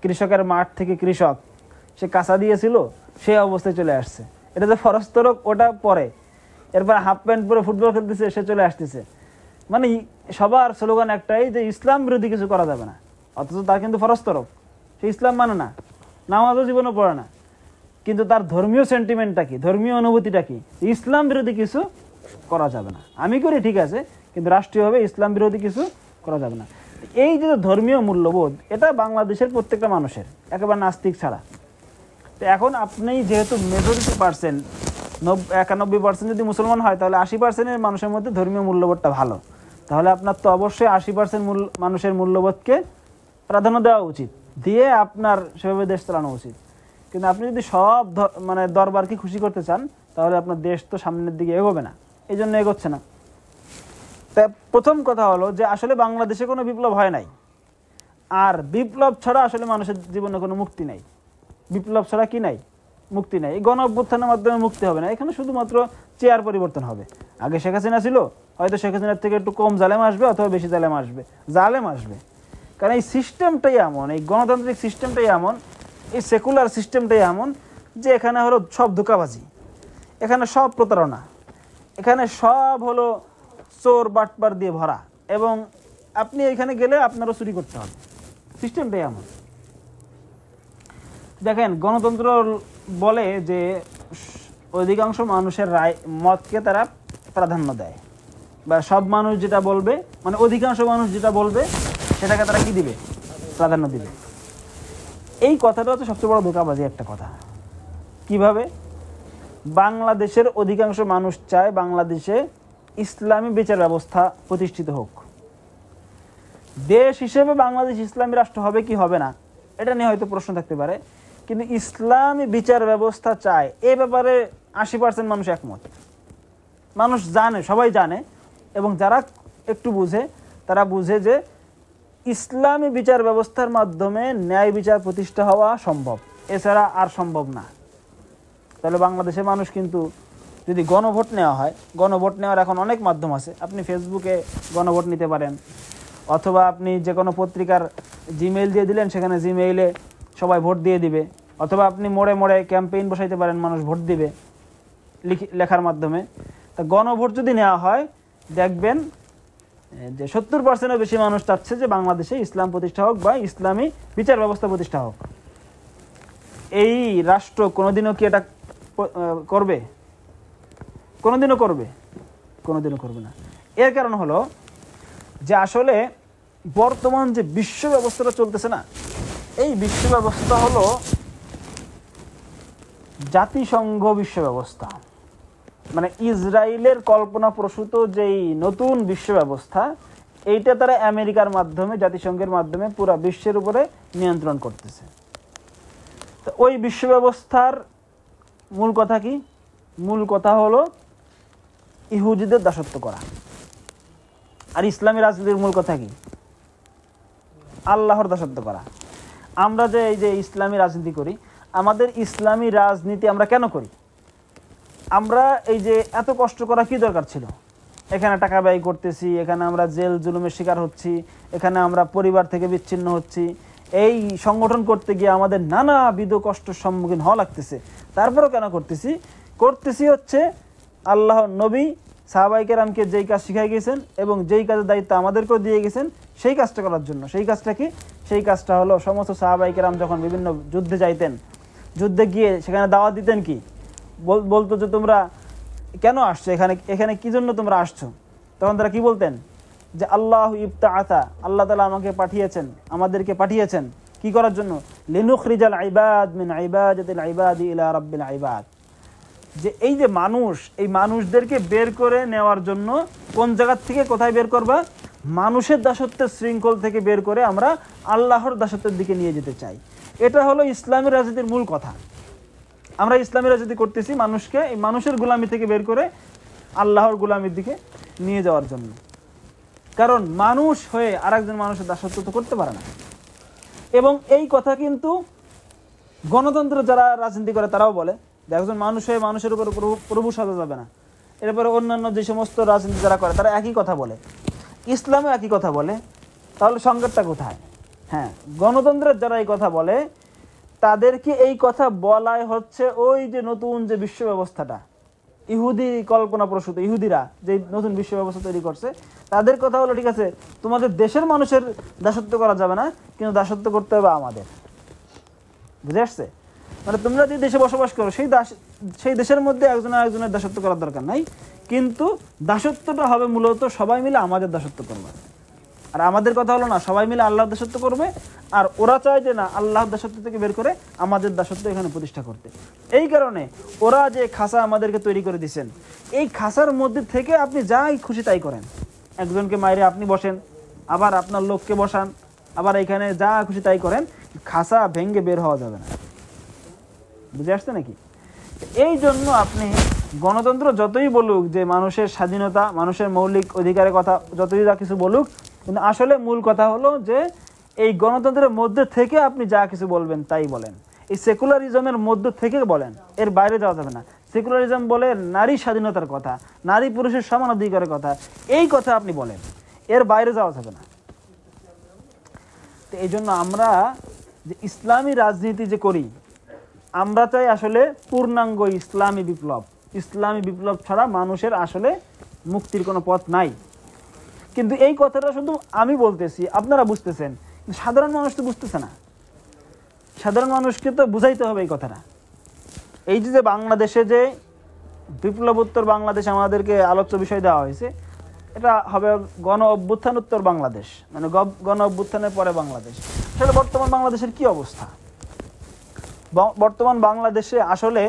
কৃষকের মাঠ থেকে কৃষক সে কাঁচা দিয়েছিল, সে অবস্থায় চলে আসছে। এটা যে ফরজ তরক ওটা পরে, এরপর হাফ প্যান্ট পরে ফুটবল খেলতেছে, সে চলে আসতেছে। মানে সবার স্লোগান একটাই যে ইসলাম বিরোধী কিছু করা যাবে না, অথচ তার কিন্তু ফরজ তরক, সে ইসলাম মানে না, নামাজও জীবনও পড়ে না, কিন্তু তার ধর্মীয় সেন্টিমেন্টটা কি, ধর্মীয় অনুভূতিটা কি, ইসলাম বিরোধী কিছু করা যাবে না। আমি করি ঠিক আছে, কিন্তু রাষ্ট্রীয়ভাবে ইসলাম বিরোধী কিছু করা যাবে না। এই যে ধর্মীয় মূল্যবোধ, এটা বাংলাদেশের প্রত্যেকটা মানুষের, একেবারে নাস্তিক ছাড়া। তো এখন আপনি যেহেতু মেজরিটি পার্সেন্ট, 91% যদি মুসলমান হয়, তাহলে 80%-এর মানুষের মধ্যে ধর্মীয় মূল্যবোধটা ভালো, তাহলে আপনার তো অবশ্যই 80% মানুষের মূল্যবোধকে প্রাধান্য দেওয়া উচিত, দিয়ে আপনার সেভাবে দেশ চালানো উচিত। কিন্তু আপনি যদি সব মানে দরবারকে খুশি করতে চান, তাহলে আপনার দেশ তো সামনের দিকে এগোবে না, এই জন্য এগোচ্ছে না। তাই প্রথম কথা হলো যে আসলে বাংলাদেশে কোনো বিপ্লব হয় নাই, আর বিপ্লব ছাড়া আসলে মানুষের জীবনে কোনো মুক্তি নাই। বিপ্লব ছাড়া কি নাই? মুক্তি নাই। এই গণ অভ্যুত্থানের মাধ্যমে মুক্তি হবে না, এখানে শুধুমাত্র চেয়ার পরিবর্তন হবে। আগে শেখ হাসিনা ছিল, হয়তো শেখ হাসিনার থেকে একটু কম জালেম আসবে, অথবা বেশি জালেম আসবে। কারণ এই সিস্টেমটাই এমন, এই গণতান্ত্রিক সিস্টেমটাই এমন, এই সেকুলার সিস্টেমটাই এমন যে এখানে হলো সব ধোঁকাবাজি, এখানে সব প্রতারণা, এখানে সব হলো চোর বাটপার দিয়ে ভরা, এবং আপনি এখানে গেলে আপনারও চুরি করতে হবে। সিস্টেমটাই এমন। দেখেন, গণতন্ত্র বলে যে অধিকাংশ মানুষের রায় মতকে তারা প্রাধান্য দেয়, বা সব মানুষ যেটা বলবে, মানে অধিকাংশ মানুষ যেটা বলবে সেটাকে তারা কি দিবে? প্রাধান্য দিবে। এই কথাটা হচ্ছে সবচেয়ে বড় ধোঁকাবাজি একটা কথা। কিভাবে? বাংলাদেশের অধিকাংশ মানুষ চায় বাংলাদেশে ইসলামী বিচার ব্যবস্থা প্রতিষ্ঠিত হোক। দেশ হিসেবে বাংলাদেশ ইসলামী রাষ্ট্র হবে কি হবে না, এটা নিয়ে হয়তো প্রশ্ন থাকতে পারে, কিন্তু ইসলামী বিচার ব্যবস্থা চায়, এ ব্যাপারে 80% মানুষ একমত। মানুষ জানে, সবাই জানে, এবং যারা একটু বুঝে তারা বুঝে যে ইসলামী বিচার ব্যবস্থার মাধ্যমে ন্যায় বিচার প্রতিষ্ঠা হওয়া সম্ভব, এছাড়া আর সম্ভব না। তাহলে বাংলাদেশের মানুষ কিন্তু যদি গণভোট নেওয়া হয়, গণভোট নেওয়ার এখন অনেক মাধ্যম আছে, আপনি ফেসবুকে গণভোট নিতে পারেন, অথবা আপনি যে কোনো পত্রিকার জিমেইল দিয়ে দিলেন, সেখানে জিমেইলে সবাই ভোট দিয়ে দিবে, অথবা আপনি মোড়ে মোড়ে ক্যাম্পেইন বসাইতে পারেন, মানুষ ভোট দিবে লেখার মাধ্যমে। তা গণভোট যদি নেওয়া হয়, দেখবেন যে 70%-এর বেশি মানুষ চাচ্ছে যে বাংলাদেশে ইসলাম প্রতিষ্ঠা হোক বা ইসলামী বিচার ব্যবস্থা প্রতিষ্ঠা হোক। এই রাষ্ট্র কোনোদিনও কি এটা করবে? কোনোদিনও করবে? কোনোদিনও করবে না। এর কারণ হলো যে আসলে বর্তমান যে বিশ্ব ব্যবস্থাটা চলতেছে না, এই বিশ্ব ব্যবস্থা হলো জাতিসংঘ বিশ্ব ব্যবস্থা। মানে ইসরায়েলের কল্পনাপ্রসূত যেই নতুন বিশ্ব ব্যবস্থা, এইটা তারা আমেরিকার মাধ্যমে, জাতিসংঘের মাধ্যমে পুরো বিশ্বের উপরে নিয়ন্ত্রণ করতেছে। তো ওই বিশ্ব ব্যবস্থার মূল কথা কি? মূল কথা হলো ইহুদিদের দাসত্ব করা। আর ইসলামী রাজনীতির মূল কথা কি? আল্লাহর দাসত্ব করা। আমরা যে এই যে ইসলামী রাজনীতি করি, আমাদের ইসলামী রাজনীতি আমরা কেন করি? আমরা এই যে এত কষ্ট করা কি দরকার ছিল? এখানে টাকা ব্যয় করতেছি, এখানে আমরা জেল জুলুমের শিকার হচ্ছি, এখানে আমরা পরিবার থেকে বিচ্ছিন্ন হচ্ছি, এই সংগঠন করতে গিয়ে আমাদের নানাবিধ কষ্টের সম্মুখীন হওয়া লাগতেছে। তারপরেও কেন করতেছি? করতেছি হচ্ছে আল্লাহর নবী সাহাবায়ে কেরামকে যেই কাজ শিখাই গেছেন এবং যেই কাজের দায়িত্ব আমাদেরকেও দিয়ে গেছেন, সেই কাজটা করার জন্য। সেই কাজটা কি? সেই কাজটা হলো সমস্ত সাহাবায়ে কেরাম যখন বিভিন্ন যুদ্ধে যাইতেন, যুদ্ধে গিয়ে সেখানে দাওয়াত দিতেন, কি বলতো যে তোমরা কেন আসছো এখানে, এখানে কি জন্য তোমরা আসছো? তখন তারা কি বলতেন? যে আল্লাহ ইবতাআতা, আল্লাহ তাআলা আমাকে পাঠিয়েছেন, আমাদেরকে পাঠিয়েছেন কি করার জন্য? লিনুখরিজাল ইবাদ মিন ইবাদাতিল ইবাদি ইলা রাব্বিল ইবাদ। যে এই যে মানুষ, এই মানুষদেরকে বের করে নেওয়ার জন্য কোন জায়গা থেকে কোথায় বের করবা? মানুষের দাসত্বের শৃঙ্খল থেকে বের করে আমরা আল্লাহর দাসত্বের দিকে নিয়ে যেতে চাই। এটা হলো ইসলামী রাজনীতির মূল কথা। আমরা ইসলামী রাজনীতি করতেছি মানুষকে এই মানুষের গোলামি থেকে বের করে আল্লাহর গোলামির দিকে নিয়ে যাওয়ার জন্য। কারণ মানুষ হয়ে আরেকজন মানুষের দাসত্ব তো করতে পারে না। এবং এই কথা কিন্তু গণতন্ত্র যারা রাজনীতি করে তারাও বলে যে একজন মানুষ হয়ে মানুষের উপর প্রভু সাজা যাবে না। এরপরে অন্যান্য যে সমস্ত রাজনীতি যারা করে তারা একই কথা বলে, ইসলামে একই কথা বলে। তাহলে সংকটটা কোথায়? হ্যাঁ, গণতন্ত্রের যারা এই কথা বলে তাদেরকে এই কথা বলাই হচ্ছে ওই যে নতুন যে বিশ্ব ব্যবস্থাটা, ইহুদি কল্পনাপ্রসূত, ইহুদিরা যে নতুন বিশ্ব ব্যবস্থা তৈরি করছে, তাদের কথা হলো ঠিক আছে তোমাদের দেশের মানুষের দাসত্ব করা যাবে না, কিন্তু দাসত্ব করতে হবে আমাদের। বুঝে আসছে? মানে তোমরা যে দেশে বসবাস করো সেই দেশের মধ্যে একজনের দাসত্ব করার দরকার নাই, কিন্তু দাসত্বটা হবে মূলত সবাই মিলে আমাদের দাসত্ব করবে। আর আমাদের কথা হলো না সবাই মিলে আল্লাহর দাসত্ব করবে, আর ওরা চায় যে না আল্লাহর দাসত্ব থেকে বের করে আমাদের দাসত্ব এখানে প্রতিষ্ঠা করতে। এই কারণে ওরা যে খাসা আমাদেরকে তৈরি করে দিচ্ছেন, এই খাসার মধ্যে থেকে আপনি যাই খুশি তাই করেন। একজনকে মাইরে আপনি বসেন, আবার আপনার লোককে বসান, আবার এখানে যা খুশি তাই করেন, খাসা ভেঙ্গে বের হওয়া যাবে না। বুঝে আসছে নাকি? এই জন্য আপনি গণতন্ত্র যতই বলুক যে মানুষের স্বাধীনতা, মানুষের মৌলিক অধিকারের কথা যতই যা কিছু বলুক, কিন্তু আসলে মূল কথা হলো যে এই গণতন্ত্রের মধ্যে থেকে আপনি যা কিছু বলবেন তাই বলেন। এই সেকুলারিজমের মধ্যে থেকে বলেন, এর বাইরে যাওয়া যাবে না। সেকুলারিজম বলে নারী স্বাধীনতার কথা, নারী পুরুষের সমান অধিকারের কথা, এই কথা আপনি বলেন, এর বাইরে যাওয়া যাবে না। তো এই জন্য আমরা যে ইসলামী রাজনীতি যে করি, আমরা চাই আসলে পূর্ণাঙ্গ ইসলামী বিপ্লব। ইসলামী বিপ্লব ছাড়া মানুষের আসলে মুক্তির কোনো পথ নাই। কিন্তু এই কথাটা শুধু আমি বলতেছি, আপনারা বুঝতেছেন, সাধারণ মানুষ তো বুঝতেছে না। সাধারণ মানুষকে তো বুঝাইতে হবে এই কথাটা। এই যে বাংলাদেশে যে বিপ্লবোত্তর বাংলাদেশ আমাদেরকে আলোচ্য বিষয় দেওয়া হয়েছে, এটা হবে গণ অভ্যুত্থানোত্তর বাংলাদেশ, মানে গণ অভ্যুত্থানের পরে বাংলাদেশ। আসলে বর্তমান বাংলাদেশের কি অবস্থা? বর্তমান বাংলাদেশে আসলে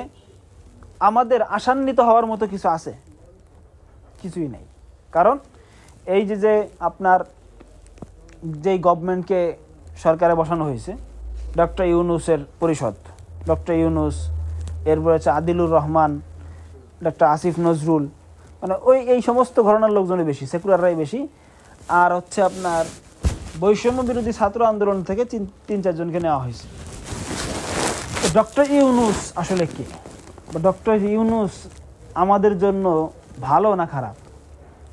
আমাদের আশান্বিত হওয়ার মতো কিছু আছে? কিছুই নেই। কারণ এই যে আপনার যেই গভর্নমেন্টকে সরকারে বসানো হয়েছে, ডক্টর ইউনূসের পরিষদ, ডক্টর ইউনূস, এরপর হচ্ছে আদিলুর রহমান, ডক্টর আসিফ নজরুল, মানে এই সমস্ত ঘরানার লোকজনই বেশি, সেকুলাররাই বেশি। আর হচ্ছে আপনার বৈষম্য বিরোধী ছাত্র আন্দোলন থেকে 3-4 জনকে নেওয়া হয়েছে। ডক্টর ইউনূস আসলে কি, বা ডক্টর ইউনূস আমাদের জন্য ভালো না খারাপ,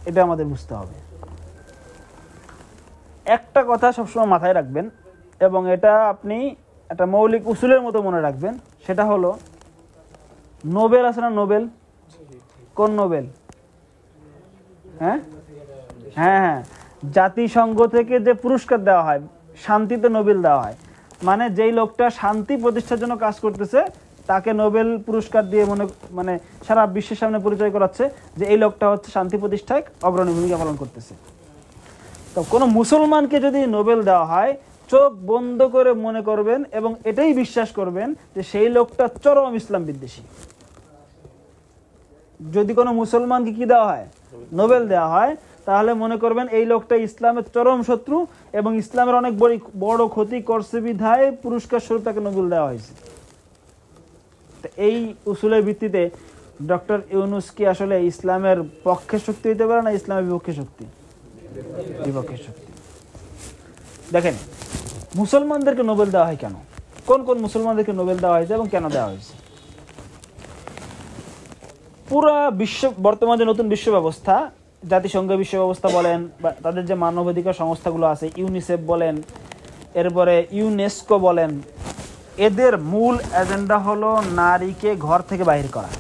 এটা আমাদের বুঝতে হবে। একটা কথা সবসময় মাথায় রাখবেন, এবং এটা আপনি একটা মৌলিক উসুলের মতো মনে রাখবেন, সেটা হলো নোবেল আছে না, নোবেল? কোন নোবেল? হ্যাঁ, হ্যাঁ হ্যাঁ, জাতিসংঘ থেকে যে পুরস্কার দেওয়া হয়, শান্তিতে নোবেল দেওয়া হয়, মানে যেই লোকটা শান্তি প্রতিষ্ঠার জন্য কাজ করতেছে তাকে নোবেল পুরস্কার দিয়ে মানে সারা বিশ্বের সামনে পরিচয় করাচ্ছে যে এই লোকটা হচ্ছে শান্তি প্রতিষ্ঠায় অগ্রণী ভূমিকা পালন করতেছে। তো কোনো মুসলমানকে যদি নোবেল দেওয়া হয়, চোখ বন্ধ করে মনে করবেন এবং এটাই বিশ্বাস করবেন যে সেই লোকটা চরম ইসলাম বিদ্বেষী। যদি কোনো মুসলমানকে কি দেওয়া হয়, নোবেল দেওয়া হয়, তাহলে মনে করবেন এই লোকটা ইসলামের চরম শত্রু এবং ইসলামের অনেক বড় ক্ষতি করছে বিধায় পুরস্কার স্বরূপ তাকে নোবেল দেওয়া হয়েছে। এই উসুলের ভিত্তিতে ডক্টর ইউনূস কি আসলে ইসলামের পক্ষে শক্তি হইতে পারে না ইসলামের বিপক্ষে শক্তি? বিপক্ষে শক্তি। দেখেন মুসলমানদেরকে নোবেল দেওয়া হয় কেন, কোন কোন মুসলমানদেরকে নোবেল দেওয়া হয়েছে এবং কেন দেওয়া হয়েছে? পুরা বিশ্ব বর্তমান যে নতুন বিশ্ব ব্যবস্থা, জাতিসংঘ বিশ্ব ব্যবস্থা বলেন বা তাদের যে মানবাধিকার সংস্থাগুলো আছে, ইউনিসেফ বলেন, এরপরে ইউনেস্কো বলেন, এদের মূল এজেন্ডা হলো নারীকে ঘর থেকে বাহির করা।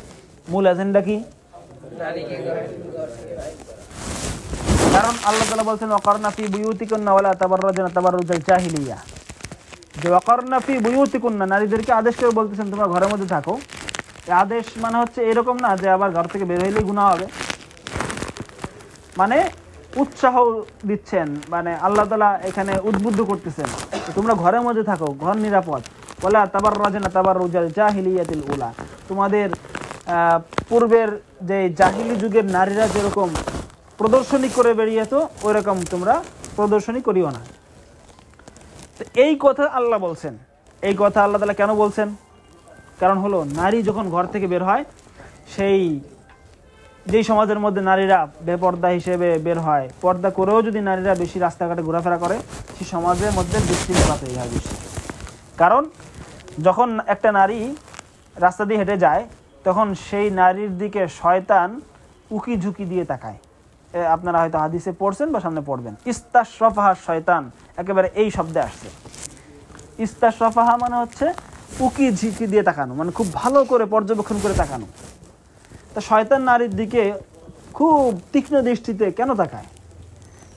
মূল এজেন্ডা কি? কারণ আল্লাহ তাআলা বলছেন ওয়াকারনা ফি বুয়ুতিকুন্না ওয়ালা তাবাররাজনা তাবাররুজাল জাহিলিয়া, যে ওয়াকারনা ফি বুয়ুতিকুন্না, নারীদেরকে আদেশ করে বলতেছেন তোমরা ঘরের মধ্যে থাকো। এই আদেশ মানে হচ্ছে এরকম না যে আবার ঘর থেকে বের হইলেই গুনাহ হবে, মানে উৎসাহ দিচ্ছেন, মানে আল্লাহ তাআলা এখানে উদ্বুদ্ধ করতেছেন তোমরা ঘরের মধ্যে থাকো, ঘর নিরাপদ। ওয়ালা তাবাররাজনা তাবাররুজাল জাহিলিয়াতিল উলা, তোমাদের পূর্বের যে জাহিলি যুগের নারীরা যেরকম প্রদর্শনী করে বেরিয়েতো ওইরকম তোমরা প্রদর্শনী করিও না। তো এই কথা আল্লাহ বলছেন। এই কথা আল্লাহ তাআলা কেন বলছেন? কারণ হলো নারী যখন ঘর থেকে বের হয়, সেই যেই সমাজের মধ্যে নারীরা বেপর্দা হিসেবে বের হয়, পর্দা করেও যদি নারীরা বেশি রাস্তাঘাটে ঘোরাফেরা করে, সেই সমাজের মধ্যে বিশৃঙ্খলা তৈরি হয় বেশি। কারণ যখন একটা নারী রাস্তা দিয়ে হেঁটে যায়, তখন সেই নারীর দিকে শয়তান উকি ঝুঁকি দিয়ে তাকায়। আপনারা হয়তো হাদিসে পড়ছেন বা সামনে পড়বেন, ইস্তাশরাফাহা শয়তান, একেবারে এই শব্দে আসছে। ইস্তাশরাফাহা মানে হচ্ছে উকি ঝুঁকি দিয়ে তাকানো, মানে খুব ভালো করে পর্যবেক্ষণ করে তাকানো। তা শয়তান নারীর দিকে খুব তীক্ষ্ণ দৃষ্টিতে কেন তাকায়?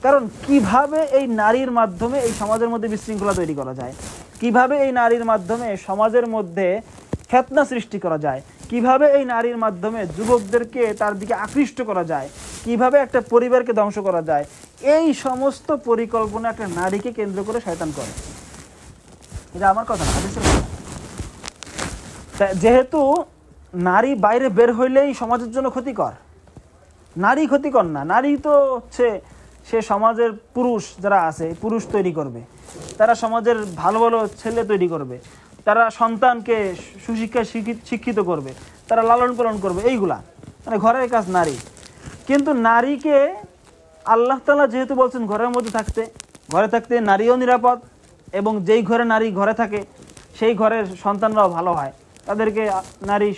কারণ কিভাবে এই নারীর মাধ্যমে এই সমাজের মধ্যে বিশৃঙ্খলা তৈরি করা যায়, কিভাবে এই নারীর মাধ্যমে সমাজের মধ্যে ফিতনা সৃষ্টি করা যায়, কিভাবে এই নারীর মাধ্যমে যুবকদেরকে তার দিকে আকৃষ্ট করা যায়, কিভাবে একটা পরিবারকে ধ্বংস করা যায়, এই সমস্ত পরিকল্পনা একটা নারীকে কেন্দ্র করে শয়তান করে। এটা আমার কথা না, হাদিসের কথা। যেহেতু নারী বাইরে বের হইলেই সমাজের জন্য ক্ষতিকর, নারী ক্ষতিকর না, নারী তো হচ্ছে সে সমাজের পুরুষ যারা আছে পুরুষ তৈরি করবে, তারা সমাজের ভালো ভালো ছেলে তৈরি করবে, তারা সন্তানকে সুশিক্ষায় শিক্ষিত করবে, তারা লালন পালন করবে, এইগুলা মানে ঘরের কাজ নারী। কিন্তু নারীকে আল্লাহ তাআলা যেহেতু বলছেন ঘরের মধ্যে থাকতে, ঘরে থাকতে নারীও নিরাপদ, এবং যেই ঘরে নারী ঘরে থাকে সেই ঘরের সন্তানরাও ভালো হয়, তাদেরকে নারী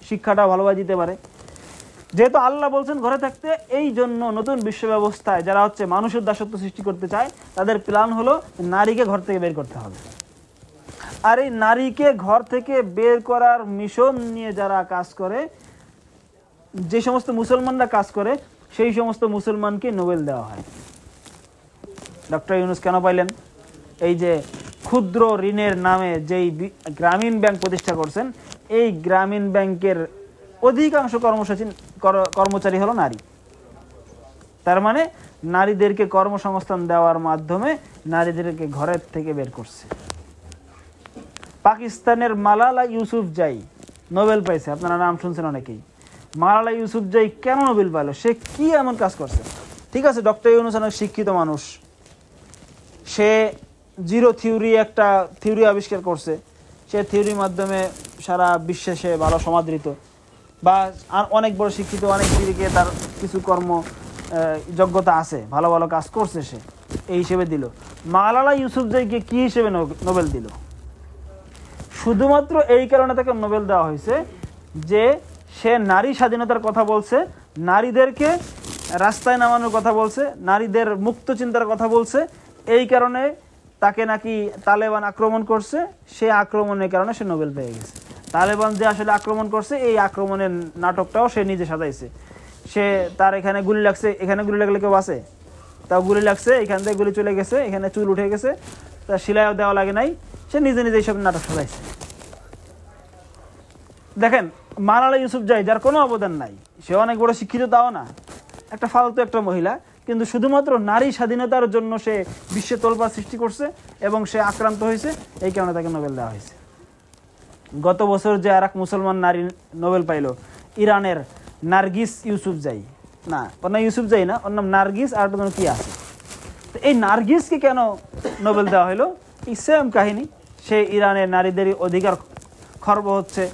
শিক্ষাটা ভালোভাবে দিতে পারে। যেহেতু আল্লাহ বলছেন ঘরে থাকতে, এই জন্য নতুন বিশ্ব ব্যবস্থায় যারা হচ্ছে মানুষের দাসত্ব সৃষ্টি করতে চায়, তাদের প্ল্যান হলো নারীকে ঘর থেকে বের করতে হবে। আর এই নারীকে ঘর থেকে বের করার মিশন নিয়ে যারা কাজ করে, যে সমস্ত মুসলমানরা কাজ করে, সেই সমস্ত মুসলমানকে নোবেল দেওয়া হয়। ডক্টর ইউনূস কেন পাইলেন? এই যে ক্ষুদ্র ঋণের নামে যেই গ্রামীণ ব্যাংক প্রতিষ্ঠা করছেন, এই গ্রামীণ ব্যাংকের অধিকাংশ কর্মচারী হলো নারী। তার মানে নারীদেরকে কর্মসংস্থান দেওয়ার মাধ্যমে নারীদেরকে ঘরের থেকে বের করছে। পাকিস্তানের মালালা ইউসুফজাই নোবেল পাইছে, আপনারা নাম শুনছেন অনেকেই। মালালা ইউসুফজাই কেন নোবেল পাইল? সে কি এমন কাজ করছে? ঠিক আছে, ডক্টর ইউনূস অনেক শিক্ষিত মানুষ, সে জিরো থিওরি একটা থিওরি আবিষ্কার করছে, সে থিওরির মাধ্যমে সারা বিশ্বে সে ভালো সমাদৃত, বা অনেক বড় শিক্ষিত, অনেক দিকে তার কিছু কর্ম যোগ্যতা আছে, ভালো ভালো কাজ করছে, সে এই হিসেবে দিল। মালালা ইউসুফজাইকে কি হিসেবে নোবেল দিল? শুধুমাত্র এই কারণে তাকে নোবেল দেওয়া হয়েছে যে সে নারী স্বাধীনতার কথা বলছে, নারীদেরকে রাস্তায় নামানোর কথা বলছে, নারীদের মুক্ত চিন্তার কথা বলছে। এই কারণে তাকে নাকি তালেবান আক্রমণ করছে, সে আক্রমণের কারণে সে নোবেল পেয়ে গেছে। তালেবান যে আসলে আক্রমণ করছে, এই আক্রমণের নাটকটাও সে নিজে সাজাইছে। সে তার এখানে গুলি লাগছে, এখানে গুলি লাগলে কেউ আছে? তাও গুলি লাগছে, এখান থেকে গুলি চলে গেছে, এখানে চুল উঠে গেছে, তা সেলাইও দেওয়া লাগে নাই, সে নিজে নিজে এইসব নাটক সাজাইছে। দেখেন মালালা ইউসুফজাই, যার কোনো অবদান নাই, সে অনেক বড় শিক্ষিত তাও না, একটা ফালতু একটা মহিলা, কিন্তু শুধুমাত্র নারী স্বাধীনতার জন্য সে বিশ্বে তোলপাড় সৃষ্টি করছে এবং সে আক্রান্ত হয়েছে, এই কারণে তাকে নোবেল দেওয়া হয়েছে। গত বছর যে আর এক মুসলমান নারী নোবেল পাইল, ইরানের নার্গিস ইউসুফজাই, না ওর নাম ইউসুফজাই না, ওর নাম নার্গিস, আর একটা কি আছে। তো এই নার্গিসকে কেন নোবেল দেওয়া হলো? এই সেম কাহিনী, সে ইরানের নারীদের অধিকার খর্ব হচ্ছে,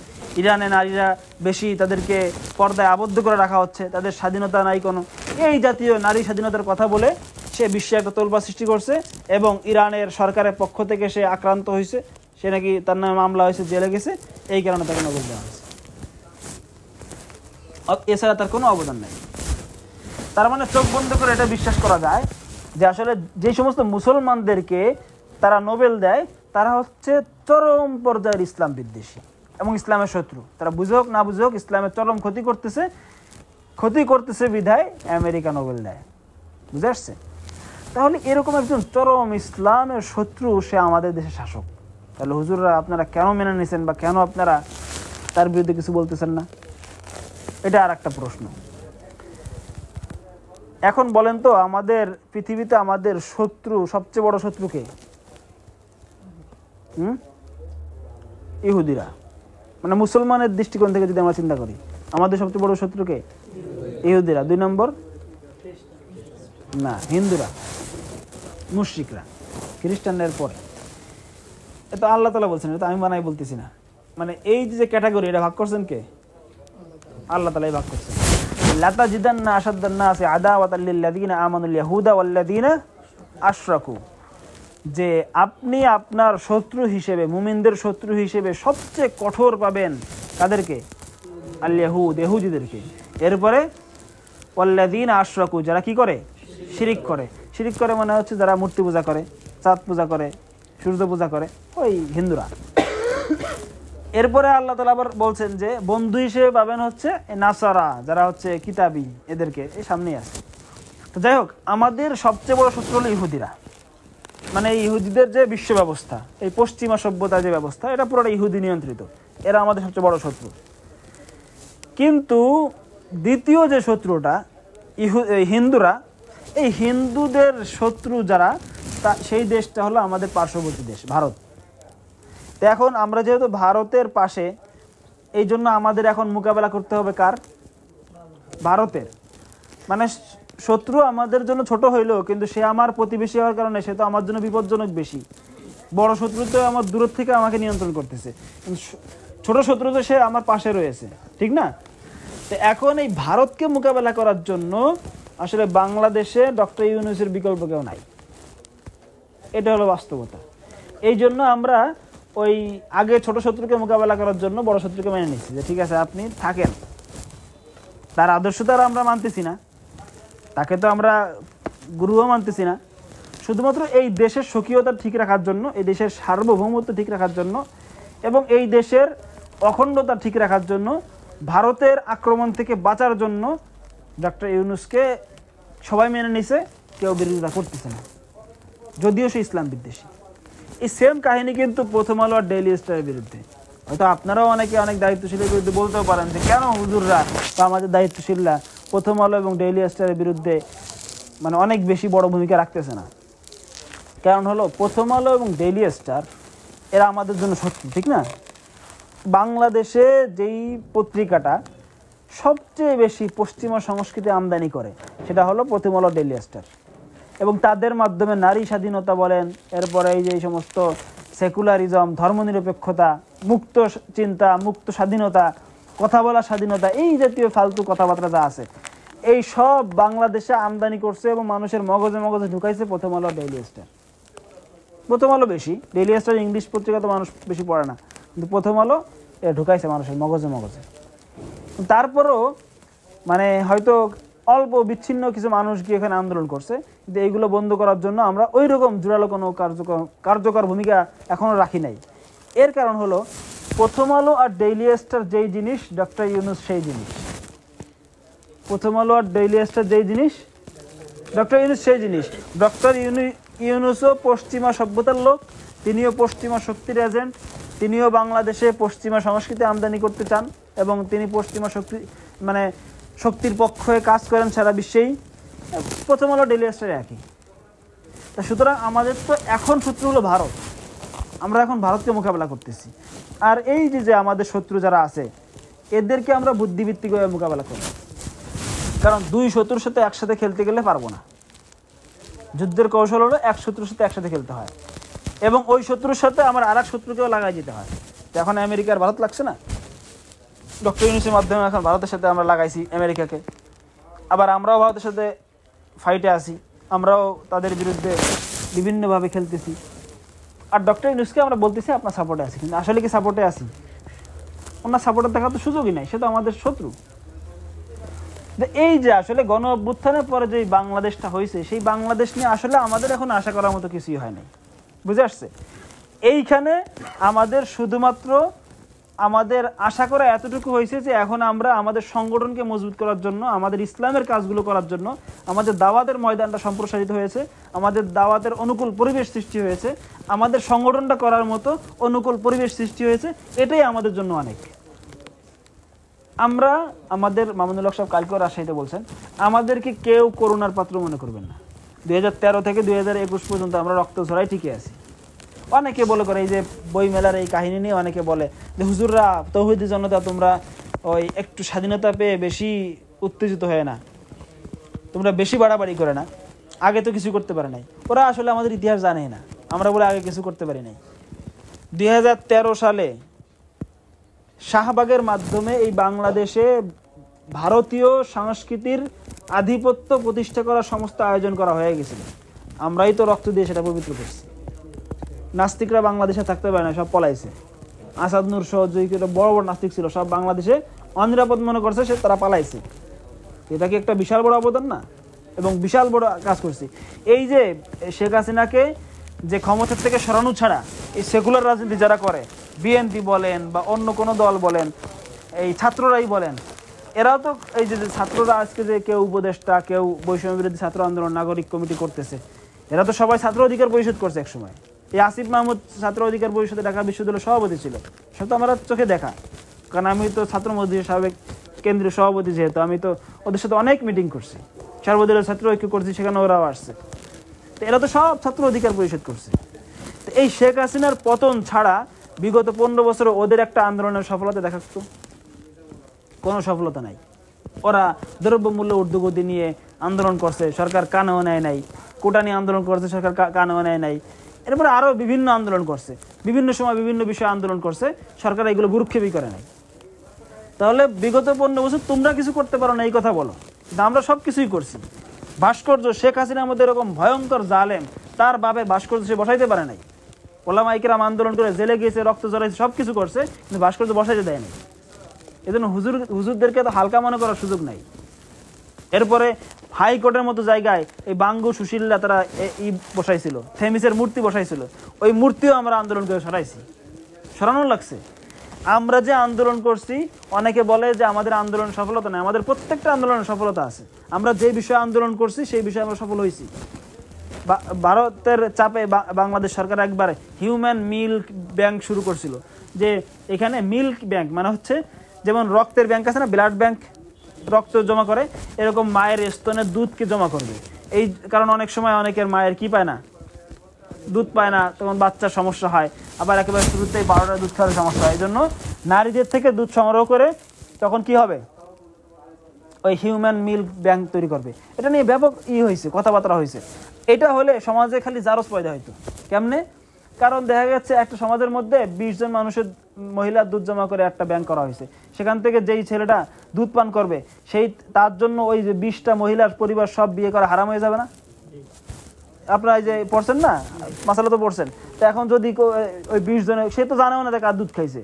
ইরানে নারীরা বেশি তাদেরকে পর্দায় আবদ্ধ করে রাখা হচ্ছে, তাদের স্বাধীনতা নাই কোনো, এই জাতীয় নারী স্বাধীনতার কথা বলে সে বিশ্বে একটা তোলপাড় সৃষ্টি করছে এবং ইরানের সরকারের পক্ষ থেকে সে আক্রান্ত হয়েছে, সে নাকি তার নামে মামলা হয়েছে, জেলে গেছে, এই কারণে তাকে নোবেল দেওয়া হয়েছে। এছাড়া তার কোনো অবদান নেই। তার মানে চোখ বন্ধ করে এটা বিশ্বাস করা যায় যে আসলে যে সমস্ত মুসলমানদেরকে তারা নোবেল দেয় তারা হচ্ছে চরম পর্যায়ের ইসলাম বিদ্বেষী এবং ইসলামের শত্রু। তারা বুঝে হোক না বুঝে হোক ইসলামের চরম ক্ষতি করতেছে বিধায় আমেরিকা নোবেল দেয়। বুঝে আসছে? তাহলে এরকম একজন চরম ইসলামের শত্রু সে আমাদের দেশের শাসক, তাহলে হুজুররা আপনারা কেন মেনে নিয়েছেন বা কেন আপনারা তার বিরুদ্ধে কিছু বলতেছেন না? এটা আর একটা প্রশ্ন। এখন বলেন তো, আমাদের পৃথিবীতে আমাদের শত্রু, সবচেয়ে বড় শত্রুকে? ইহুদিরা। মানে মুসলমানের দৃষ্টিকোণ থেকে যদি আমরা চিন্তা করি, আমাদের সবচেয়ে বড় শত্রুকে? ইহুদিরা। 2 নম্বর না, হিন্দুরা, মুশরিকরা, খ্রিস্টানদের পরে। এটা আল্লাহ তাআলা বলছেন, এটা আমি বানাই বলতেছি না। মানে এই যে ক্যাটাগরি, এটা ভাগ করছেন কে? আল্লাহ তাআলাই ভাগ করছেন। লাতাজিদান্না আশাদ্দান নাসি আদাওয়াতাল লিল্লাযিনা আমানুল ইয়াহুদা ওয়াল্লাযিনা আশরাকু, যে আপনি আপনার শত্রু হিসেবে, মুমিনদের শত্রু হিসেবে সবচেয়ে কঠোর পাবেন কাদেরকে? আল ইয়াহুদ, ইহুদিদেরকে। এরপরে ওয়াল্লাযিনা আশরাকু, যারা কি করে? শিরিক করে। শিরিক করে মানে হচ্ছে যারা মূর্তি পূজা করে, চাঁদ পূজা করে, সূর্য পূজা করে, ওই হিন্দুরা। এরপরে আল্লাহ তাআলা আবার বলছেন যে বন্ধু হিসেবে পাবেন হচ্ছে নাসারা, যারা হচ্ছে কিতাবী, এদেরকে এই সামনেই আছে। তো যাই হোক, আমাদের সবচেয়ে বড় শত্রু হলো ইহুদিরা। মানে ইহুদিদের যে বিশ্ব ব্যবস্থা, এই পশ্চিমা সভ্যতার যে ব্যবস্থা, এটা পুরোটা ইহুদি নিয়ন্ত্রিত, এরা আমাদের সবচেয়ে বড় শত্রু। কিন্তু দ্বিতীয় যে শত্রুটা হিন্দুরা, এই হিন্দুদের শত্রু যারা, সেই দেশটা হলো আমাদের পার্শ্ববর্তী দেশ ভারত। তো এখন আমরা যেহেতু ভারতের পাশে, এই জন্য আমাদের এখন মোকাবেলা করতে হবে কার? ভারতের। মানে শত্রু আমাদের জন্য ছোট হইলেও কিন্তু সে আমার প্রতিবেশী হওয়ার কারণে সে তো আমার জন্য বিপজ্জনক বেশি। বড় শত্রু তো আমার দূর থেকে আমাকে নিয়ন্ত্রণ করতেছে, ছোট শত্রু তো সে আমার পাশে রয়েছে, ঠিক না? তো এখন এই ভারতকে মোকাবেলা করার জন্য আসলে বাংলাদেশে ডক্টর ইউনূসের বিকল্প কেউ নাই, এটা হলো বাস্তবতা। এই জন্য আমরা ওই আগে ছোট শত্রুকে মোকাবেলা করার জন্য বড় শত্রুকে মেনে নিচ্ছি যে ঠিক আছে আপনি থাকেন। তার আদর্শ তো আর আমরা মানতেছি না, তাকে তো আমরা গুরুও মানতেছি না। শুধুমাত্র এই দেশের স্বকীয়তা ঠিক রাখার জন্য, এই দেশের সার্বভৌমত্ব ঠিক রাখার জন্য এবং এই দেশের অখণ্ডতা ঠিক রাখার জন্য, ভারতের আক্রমণ থেকে বাঁচার জন্য ডক্টর ইউনূসকে সবাই মেনে নিছে, কেউ বিরোধিতা করতেছে না, যদিও সে ইসলাম বিদ্বেষী। এই সেম কাহিনী কিন্তু প্রথম আলো আর ডেইলি স্টারের বিরুদ্ধে। হয়তো আপনারাও অনেকে অনেক দায়িত্বশীলের বিরুদ্ধে বলতেও পারেন যে কেন হুজুররা বা আমাদের দায়িত্বশীলরা প্রথম আলো এবং ডেইলি স্টারের বিরুদ্ধে মানে অনেক বেশি বড় ভূমিকা রাখতেছে না। কারণ হলো প্রথম আলো এবং ডেইলি স্টার এরা আমাদের জন্য শত্রু, ঠিক না? বাংলাদেশে যেই পত্রিকাটা সবচেয়ে বেশি পশ্চিমা সংস্কৃতি আমদানি করে সেটা হলো প্রথম আলো ডেইলি স্টার, এবং তাদের মাধ্যমে নারী স্বাধীনতা বলেন, এরপরে এই যে সমস্ত সেকুলারিজম, ধর্মনিরপেক্ষতা, মুক্ত চিন্তা, মুক্ত স্বাধীনতা, কথা বলার স্বাধীনতা, এই জাতীয় ফালতু কথাবার্তা যা আছে এই সব বাংলাদেশে আমদানি করছে এবং মানুষের মগজে মগজে ঢুকাইছে প্রথম আলো ডেইলি স্টার। প্রথম আলো বেশি, ডেইলি স্টার ইংলিশ পত্রিকা তো মানুষ বেশি পড়ে না, কিন্তু প্রথম আলো ঢুকাইছে মানুষের মগজে মগজে। তারপরও মানে হয়তো অল্প বিচ্ছিন্ন কিছু মানুষ গিয়ে এখানে আন্দোলন করছে, কিন্তু এইগুলো বন্ধ করার জন্য আমরা ওই রকম জোরালো কোনো কার্যকর ভূমিকা এখনও রাখি নাই। এর কারণ হলো প্রথম আলো আর ডেইলি স্টার যেই জিনিস, ডক্টর ইউনূস সেই জিনিস। প্রথম আলো আর ডেইলি স্টার যেই জিনিস ডক্টর ইউনূস সেই জিনিস। ডক্টর ইউনূসও পশ্চিমা সভ্যতার লোক, তিনিও পশ্চিমা শক্তির এজেন্ট, তিনিও বাংলাদেশে পশ্চিমা সংস্কৃতি আমদানি করতে চান এবং তিনি পশ্চিমা শক্তির পক্ষে কাজ করেন সারা বিশ্বেই। প্রথম হলো ডেইলি স্টার একই। তা সুতরাং আমাদের তো এখন শত্রু হলো ভারত, আমরা এখন ভারতকে মোকাবেলা করতেছি। আর এই যে আমাদের শত্রু যারা আছে এদেরকে আমরা বুদ্ধিভিত্তিকভাবে মোকাবেলা করব, কারণ দুই শত্রুর সাথে একসাথে খেলতে গেলে পারবো না। যুদ্ধের কৌশল হলো এক শত্রুর সাথে একসাথে খেলতে হয় এবং ওই শত্রুর সাথে আমার আর এক শত্রুকেও লাগাই যেতে হয়। এখন আমেরিকার ভারত লাগছে না, ডক্টর ইউনূসের মাধ্যমে এখন ভারতের সাথে আমরা লাগাইছি আমেরিকাকে, আবার আমরাও ভারতের সাথে ফাইটে আছি, আমরাও তাদের বিরুদ্ধে বিভিন্নভাবে খেলতেছি। আর ডক্টর ইউনূসকে আমরা বলতেছি আপনার সাপোর্টে আছি, কিন্তু আসলে কি সাপোর্টে আছি? ওনার সাপোর্টে দেখার তো সুযোগই নাই, সে তো আমাদের শত্রু। এই যে আসলে গণ অভ্যুত্থানের পরে যে বাংলাদেশটা হয়েছে, সেই বাংলাদেশ নিয়ে আসলে আমাদের এখন আশা করার মতো কিছুই হয় নাই, বুঝে আসছে? এইখানে আমাদের শুধুমাত্র আমাদের আশা করা এতটুকু হয়েছে যে এখন আমরা আমাদের সংগঠনকে মজবুত করার জন্য, আমাদের ইসলামের কাজগুলো করার জন্য আমাদের দাওয়াতের ময়দানটা সম্প্রসারিত হয়েছে, আমাদের দাওয়াতের অনুকূল পরিবেশ সৃষ্টি হয়েছে, আমাদের সংগঠনটা করার মতো অনুকূল পরিবেশ সৃষ্টি হয়েছে। এটাই আমাদের জন্য অনেক। আমরা আমাদের মামুনুল হক সাহেব কালকে রাজশাহীতে বলছেন, আমাদেরকে কেউ করুণার পাত্র মনে করবেন না। 2013 থেকে 2021 পর্যন্ত আমরা রক্ত ঝরাই টিকে আছি। অনেকে বলে করে এই যে বই মেলার এই কাহিনী নিয়ে অনেকে বলে যে হুজুররা, তৌহিদি জনতা, তোমরা ওই একটু স্বাধীনতা পেয়ে বেশি উত্তেজিত হয় না, তোমরা বেশি বাড়াবাড়ি করে না, আগে তো কিছু করতে পারে নাই। ওরা আসলে আমাদের ইতিহাস জানেই না, আমরা বলে আগে কিছু করতে পারি নাই। 2013 সালে শাহবাগের মাধ্যমে এই বাংলাদেশে ভারতীয় সংস্কৃতির আধিপত্য প্রতিষ্ঠা করার সমস্ত আয়োজন করা হয়ে গেছিল, আমরাই তো রক্ত দিয়ে সেটা পবিত্র করছি। নাস্তিকরা বাংলাদেশে থাকতে পারে না, সব পলাইছে। আসাদ নূর সহ বড় বড় নাস্তিক ছিল, সব বাংলাদেশে অনিরাপদ মনে করছে, তারা পালাইছে। এটা কি একটা বিশাল বড় অবদান না? এবং বিশাল বড় কাজ করছি। এই যে শেখ হাসিনাকে যে ক্ষমতার থেকে সরানো ছাড়া এই সেকুলার রাজনীতি যারা করে, বিএনপি বলেন বা অন্য কোনো দল বলেন, এই ছাত্ররাই বলেন, এরাও তো এই যে ছাত্ররা আজকে যে কেউ উপদেষ্টা, কেউ বৈষম্য বিরোধী ছাত্র আন্দোলন নাগরিক কমিটি করতেছে, এরা তো সবাই ছাত্র অধিকার পরিষদ করছে একসময়। এই আসিফ মাহমুদ ছাত্র অধিকার পরিষদে ঢাকা বিশ্ববিদ্যালয়ের সভাপতি ছিল, সে তো আমরা চোখে দেখা, কারণ আমি তো ছাত্র মজলিসের সাবেক কেন্দ্রীয় সভাপতি, যেহেতু আমি তো ওদের সাথে অনেক মিটিং করছি, সর্বদলীয় ছাত্র ঐক্য করছি, সেখানে ওরাও আসছে। তো এরা তো সব ছাত্র অধিকার পরিষদ করছে। তো এই শেখ হাসিনার পতন ছাড়া বিগত 15 বছরে ওদের একটা আন্দোলনের সফলতা দেখাতো? কোনো সফলতা নাই। ওরা দ্রব্যমূল্য ঊর্ধ্বগতি নিয়ে আন্দোলন করছে, সরকার কানেও নেয় নাই। কোটা নিয়ে আন্দোলন করছে, সরকার কানেও নেয় নাই। এরপরে আরও বিভিন্ন আন্দোলন করছে, বিভিন্ন সময় বিভিন্ন বিষয়ে আন্দোলন করছে, সরকার এগুলো গুরুক্ষেপই করে নাই। তাহলে বিগত 15 বছর তোমরা কিছু করতে পারো না এই কথা বলো, কিন্তু আমরা সব কিছুই করছি। ভাস্কর্য, শেখ হাসিনার মধ্যে এরকম ভয়ঙ্কর জালেম, তার বাপের ভাস্কর্য সে বসাইতে পারে নাই। ওলামায়ে কেরাম আন্দোলন করে জেলে গিয়েছে, রক্ত জড়াইছে, সব কিছু করছে, কিন্তু ভাস্কর্য বসাইতে দেয় নাই। এজন্য হুজুরদেরকে তো হালকা মনে করার সুযোগ নাই। এরপরে হাইকোর্টের মতো জায়গায় এই বাঙ্গু সুশীলরা তারা বসাইছিল, থেমিসের মূর্তি বসাইছিল, ওই মূর্তিও আমরা আন্দোলন করে সরাইছি, সরানো লাগছে। আমরা যে আন্দোলন করছি, অনেকে বলে যে আমাদের আন্দোলন সফলতা নেই, আমাদের প্রত্যেকটা আন্দোলনের সফলতা আছে। আমরা যে বিষয়ে আন্দোলন করছি সেই বিষয়ে আমরা সফল হয়েছি। ভারতের চাপে বাংলাদেশ সরকার একবার হিউম্যান মিল্ক ব্যাংক শুরু করছিল, যে এখানে মিল্ক ব্যাংক মানে হচ্ছে যেমন রক্তের ব্যাংক আছে না, ব্লাড ব্যাংক, রক্ত জমা করে, এরকম মায়ের স্তনের দুধকে জমা করবে। এই কারণ অনেক সময় অনেকের মায়ের কি পায় না, দুধ পায় না, তখন বাচ্চার সমস্যা হয়, আবার একেবারে শুরুতেই 12টা দুধ খাওয়ার সমস্যা হয়। এই জন্য নারীদের থেকে দুধ সংগ্রহ করে তখন কি হবে, ওই হিউম্যান মিল্ক ব্যাংক তৈরি করবে। এটা নিয়ে ব্যাপক হয়েছে, কথাবার্তা হয়েছে। এটা হলে সমাজে খালি জারজ পয়দা হইতো। কেমনে? কারণ দেখা যাচ্ছে একটা সমাজের মধ্যে 20 জন মানুষের মহিলার দুধ জমা করে একটা ব্যাংক করা হয়েছে, সেখান থেকে যেই ছেলেটা দুধ পান করবে সেই তার জন্য ওই যে 20টা মহিলার পরিবার সব বিয়ে করা হারাম হয়ে যাবে না? আপনারা এই যে পড়ছেন না, মাসালা তো পড়ছেন। তো এখন যদি ওই 20 জনে, সে তো জানেও না যে কার দুধ খাইছে,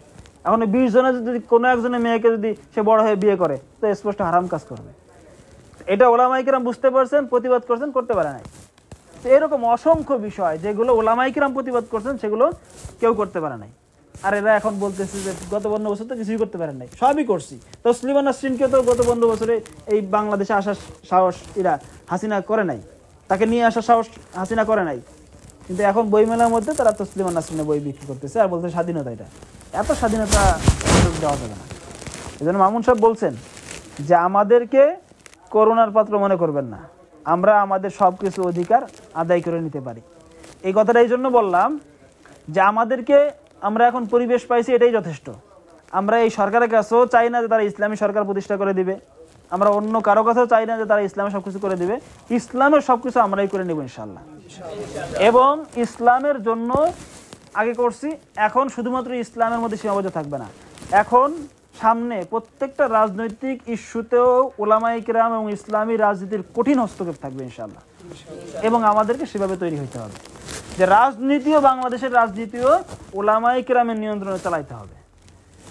এখন ওই 20 জনে যদি কোনো একজনের মেয়েকে যদি সে বড় হয়ে বিয়ে করে, তো স্পষ্ট হারাম কাজ করবে। এটা ওলামায়ে কেরাম বুঝতে পারছেন, প্রতিবাদ করছেন, করতে পারে নাই। তো এরকম অসংখ্য বিষয় যেগুলো ওলামায়ে কেরাম প্রতিবাদ করছেন, সেগুলো কেউ করতে পারে নাই। আর এরা এখন বলতেছে যে গত 15 বছর তো কিছুই করতে পারেন নাই, সবই করছি। তসলিমা নাসরিনকে তো গত 15 বছরে এই বাংলাদেশে আসার সাহস এরা হাসিনা করে নাই, তাকে নিয়ে আসার সাহস হাসিনা করে নাই, কিন্তু এখন বইমেলার মধ্যে তারা তসলিমা নাসরিনের বই বিক্রি করতেছে আর বলতে স্বাধীনতা। এটা এত স্বাধীনতা দেওয়া যাবে না। এই জন্য মামুন সাহেব বলছেন যে আমাদেরকে করোনার পাত্র মনে করবেন না, আমরা আমাদের সব কিছু অধিকার আদায় করে নিতে পারি। এই কথাটা এই জন্য বললাম যে আমাদেরকে, আমরা এখন পরিবেশ পাইছি, এটাই যথেষ্ট। আমরা এই সরকারের কাছেও চাই না যে তারা ইসলামী সরকার প্রতিষ্ঠা করে দিবে, আমরা অন্য কারো কাছেও চাই না যে তারা ইসলামে সব কিছু করে দিবে। ইসলামের সব কিছু আমরাই করে নেব ইনশাল্লাহ। এবং ইসলামের জন্য আগে করছি, এখন শুধুমাত্র ইসলামের মধ্যে সীমাবদ্ধ থাকবে না। এখন সামনে প্রত্যেকটা রাজনৈতিক ইস্যুতেও ওলামায়ে কেরাম এবং ইসলামী রাজনীতির কঠিন হস্তক্ষেপ থাকবে ইনশাআল্লাহ। এবং আমাদেরকে সেভাবে তৈরি হইতে হবে যে রাজনীতিও, বাংলাদেশের রাজনীতিও ওলামায়ে কেরামের নিয়ন্ত্রণে চালাইতে হবে।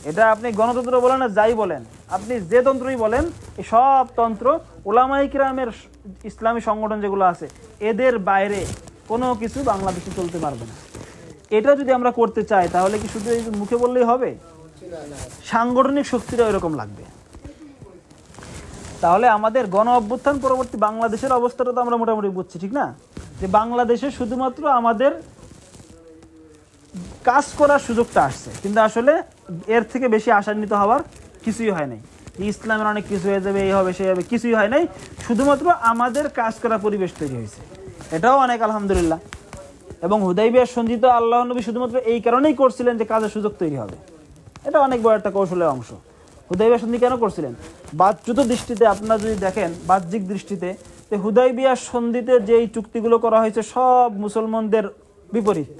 এটা আপনি গণতন্ত্র বলেন না যাই বলেন, আপনি যে তন্ত্রই বলেন, এই সব তন্ত্র ওলামায়ে কেরামের ইসলামী সংগঠন যেগুলো আছে এদের বাইরে কোনো কিছু বাংলাদেশে চলতে পারবে না। এটা যদি আমরা করতে চাই তাহলে কি শুধু এই মুখে বললেই হবে? সাংগঠনিক শক্তিটা এরকম লাগবে। তাহলে আমাদের গণ অভ্যুত্থান পরবর্তী বাংলাদেশের অবস্থাটা তো আমরা মোটামুটি বুঝছি, ঠিক না? যে বাংলাদেশে শুধুমাত্র আমাদের কাজ করার সুযোগটা আসছে, কিন্তু আসলে এর থেকে বেশি আশান্বিত হওয়ার কিছুই হয় নাই। ইসলামের অনেক কিছু হয়ে যাবে, এই হবে সেই হবে, কিছুই হয় নাই। শুধুমাত্র আমাদের কাজ করার পরিবেশ তৈরি হয়েছে, এটাও অনেক আলহামদুলিল্লাহ। এবং হুদাইবিয়ার সন্ধি তো আল্লাহ নবী শুধুমাত্র এই কারণেই করছিলেন যে কাজের সুযোগ তৈরি হবে। এটা অনেক বড় একটা কৌশলের অংশ। হুদাইবিয়া সন্ধি কেন করছিলেন? বাহ্যত দৃষ্টিতে আপনারা যদি দেখেন, বাহ্যিক দৃষ্টিতে, যে হুদাইবিয়া সন্ধিতে যেই চুক্তিগুলো করা হয়েছে সব মুসলমানদের বিপরীত,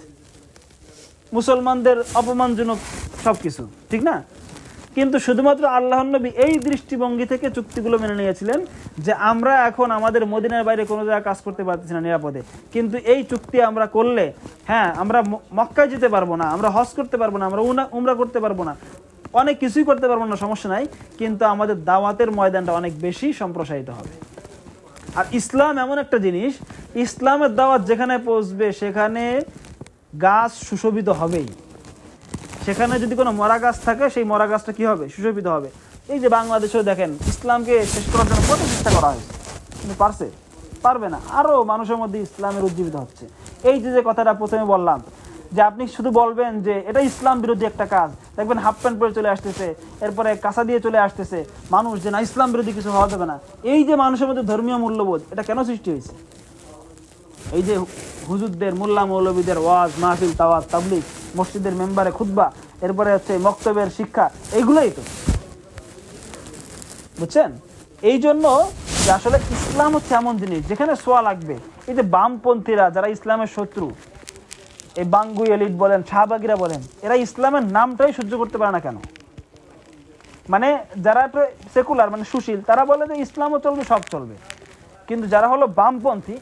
মুসলমানদের অপমানজনক সব কিছু, ঠিক না? কিন্তু শুধুমাত্র আল্লাহর নবী এই দৃষ্টিভঙ্গি থেকে চুক্তিগুলো মেনে নিয়েছিলেন যে আমরা এখন আমাদের মদিনার বাইরে কোনো জায়গায় কাজ করতে পারতেছি না নিরাপদে, কিন্তু এই চুক্তি আমরা করলে, হ্যাঁ, আমরা মক্কায় যেতে পারবো না, আমরা হজ করতে পারবো না, আমরা উমরা করতে পারবো না, অনেক কিছুই করতে পারবো না, সমস্যা নাই, কিন্তু আমাদের দাওয়াতের ময়দানটা অনেক বেশি সম্প্রসারিত হবে। আর ইসলাম এমন একটা জিনিস, ইসলামের দাওয়াত যেখানে পৌঁছবে সেখানে গাছ সুশোভিত হবেই। সেখানে যদি কোনো মরা গাছ থাকে, সেই মরা গাছটা কি হবে? সুশোভিত হবে। এই যে বাংলাদেশেও দেখেন ইসলামকে শেষ করার জন্য কত চেষ্টা করা হয়েছে, কিন্তু পারবে না। আরও মানুষের মধ্যে ইসলামের উজ্জীবিত হচ্ছে। এই যে কথাটা প্রথমে বললাম যে আপনি শুধু বলবেন যে এটা ইসলাম বিরোধী একটা কাজ, দেখবেন হাফ প্যান্ট পরে চলে আসতেছে, এরপরে কাঁচা দিয়ে চলে আসতেছে মানুষ, যে না ইসলাম বিরোধী কিছু হওয়া যাবে না। এই যে মানুষের মধ্যে ধর্মীয় মূল্যবোধ, এটা কেন সৃষ্টি হয়েছে? এই যে হুজুরদের, মোল্লা মৌলবীদের ওয়াজ মাহফিল, তাওয়াজ, তাবলীগ, মসজিদের মেম্বারে খুতবা, এরপরে হচ্ছে মক্তবের শিক্ষা, এইগুলোই তো, বুঝছেন? এই জন্য যে আসলে ইসলাম হচ্ছে এমন জিনিস যেখানে সোয়া লাগবে। এই যে বামপন্থীরা যারা ইসলামের শত্রু, এই বাঙ্গুই এলিট বলেন, শাহবাগীরা বলেন, এরা ইসলামের নামটাই সহ্য করতে পারে না কেন? মানে যারা সেকুলার, মানে সুশীল, তারা বলে যে ইসলামও চলবে, সব চলবে। কিন্তু যারা হলো বামপন্থী,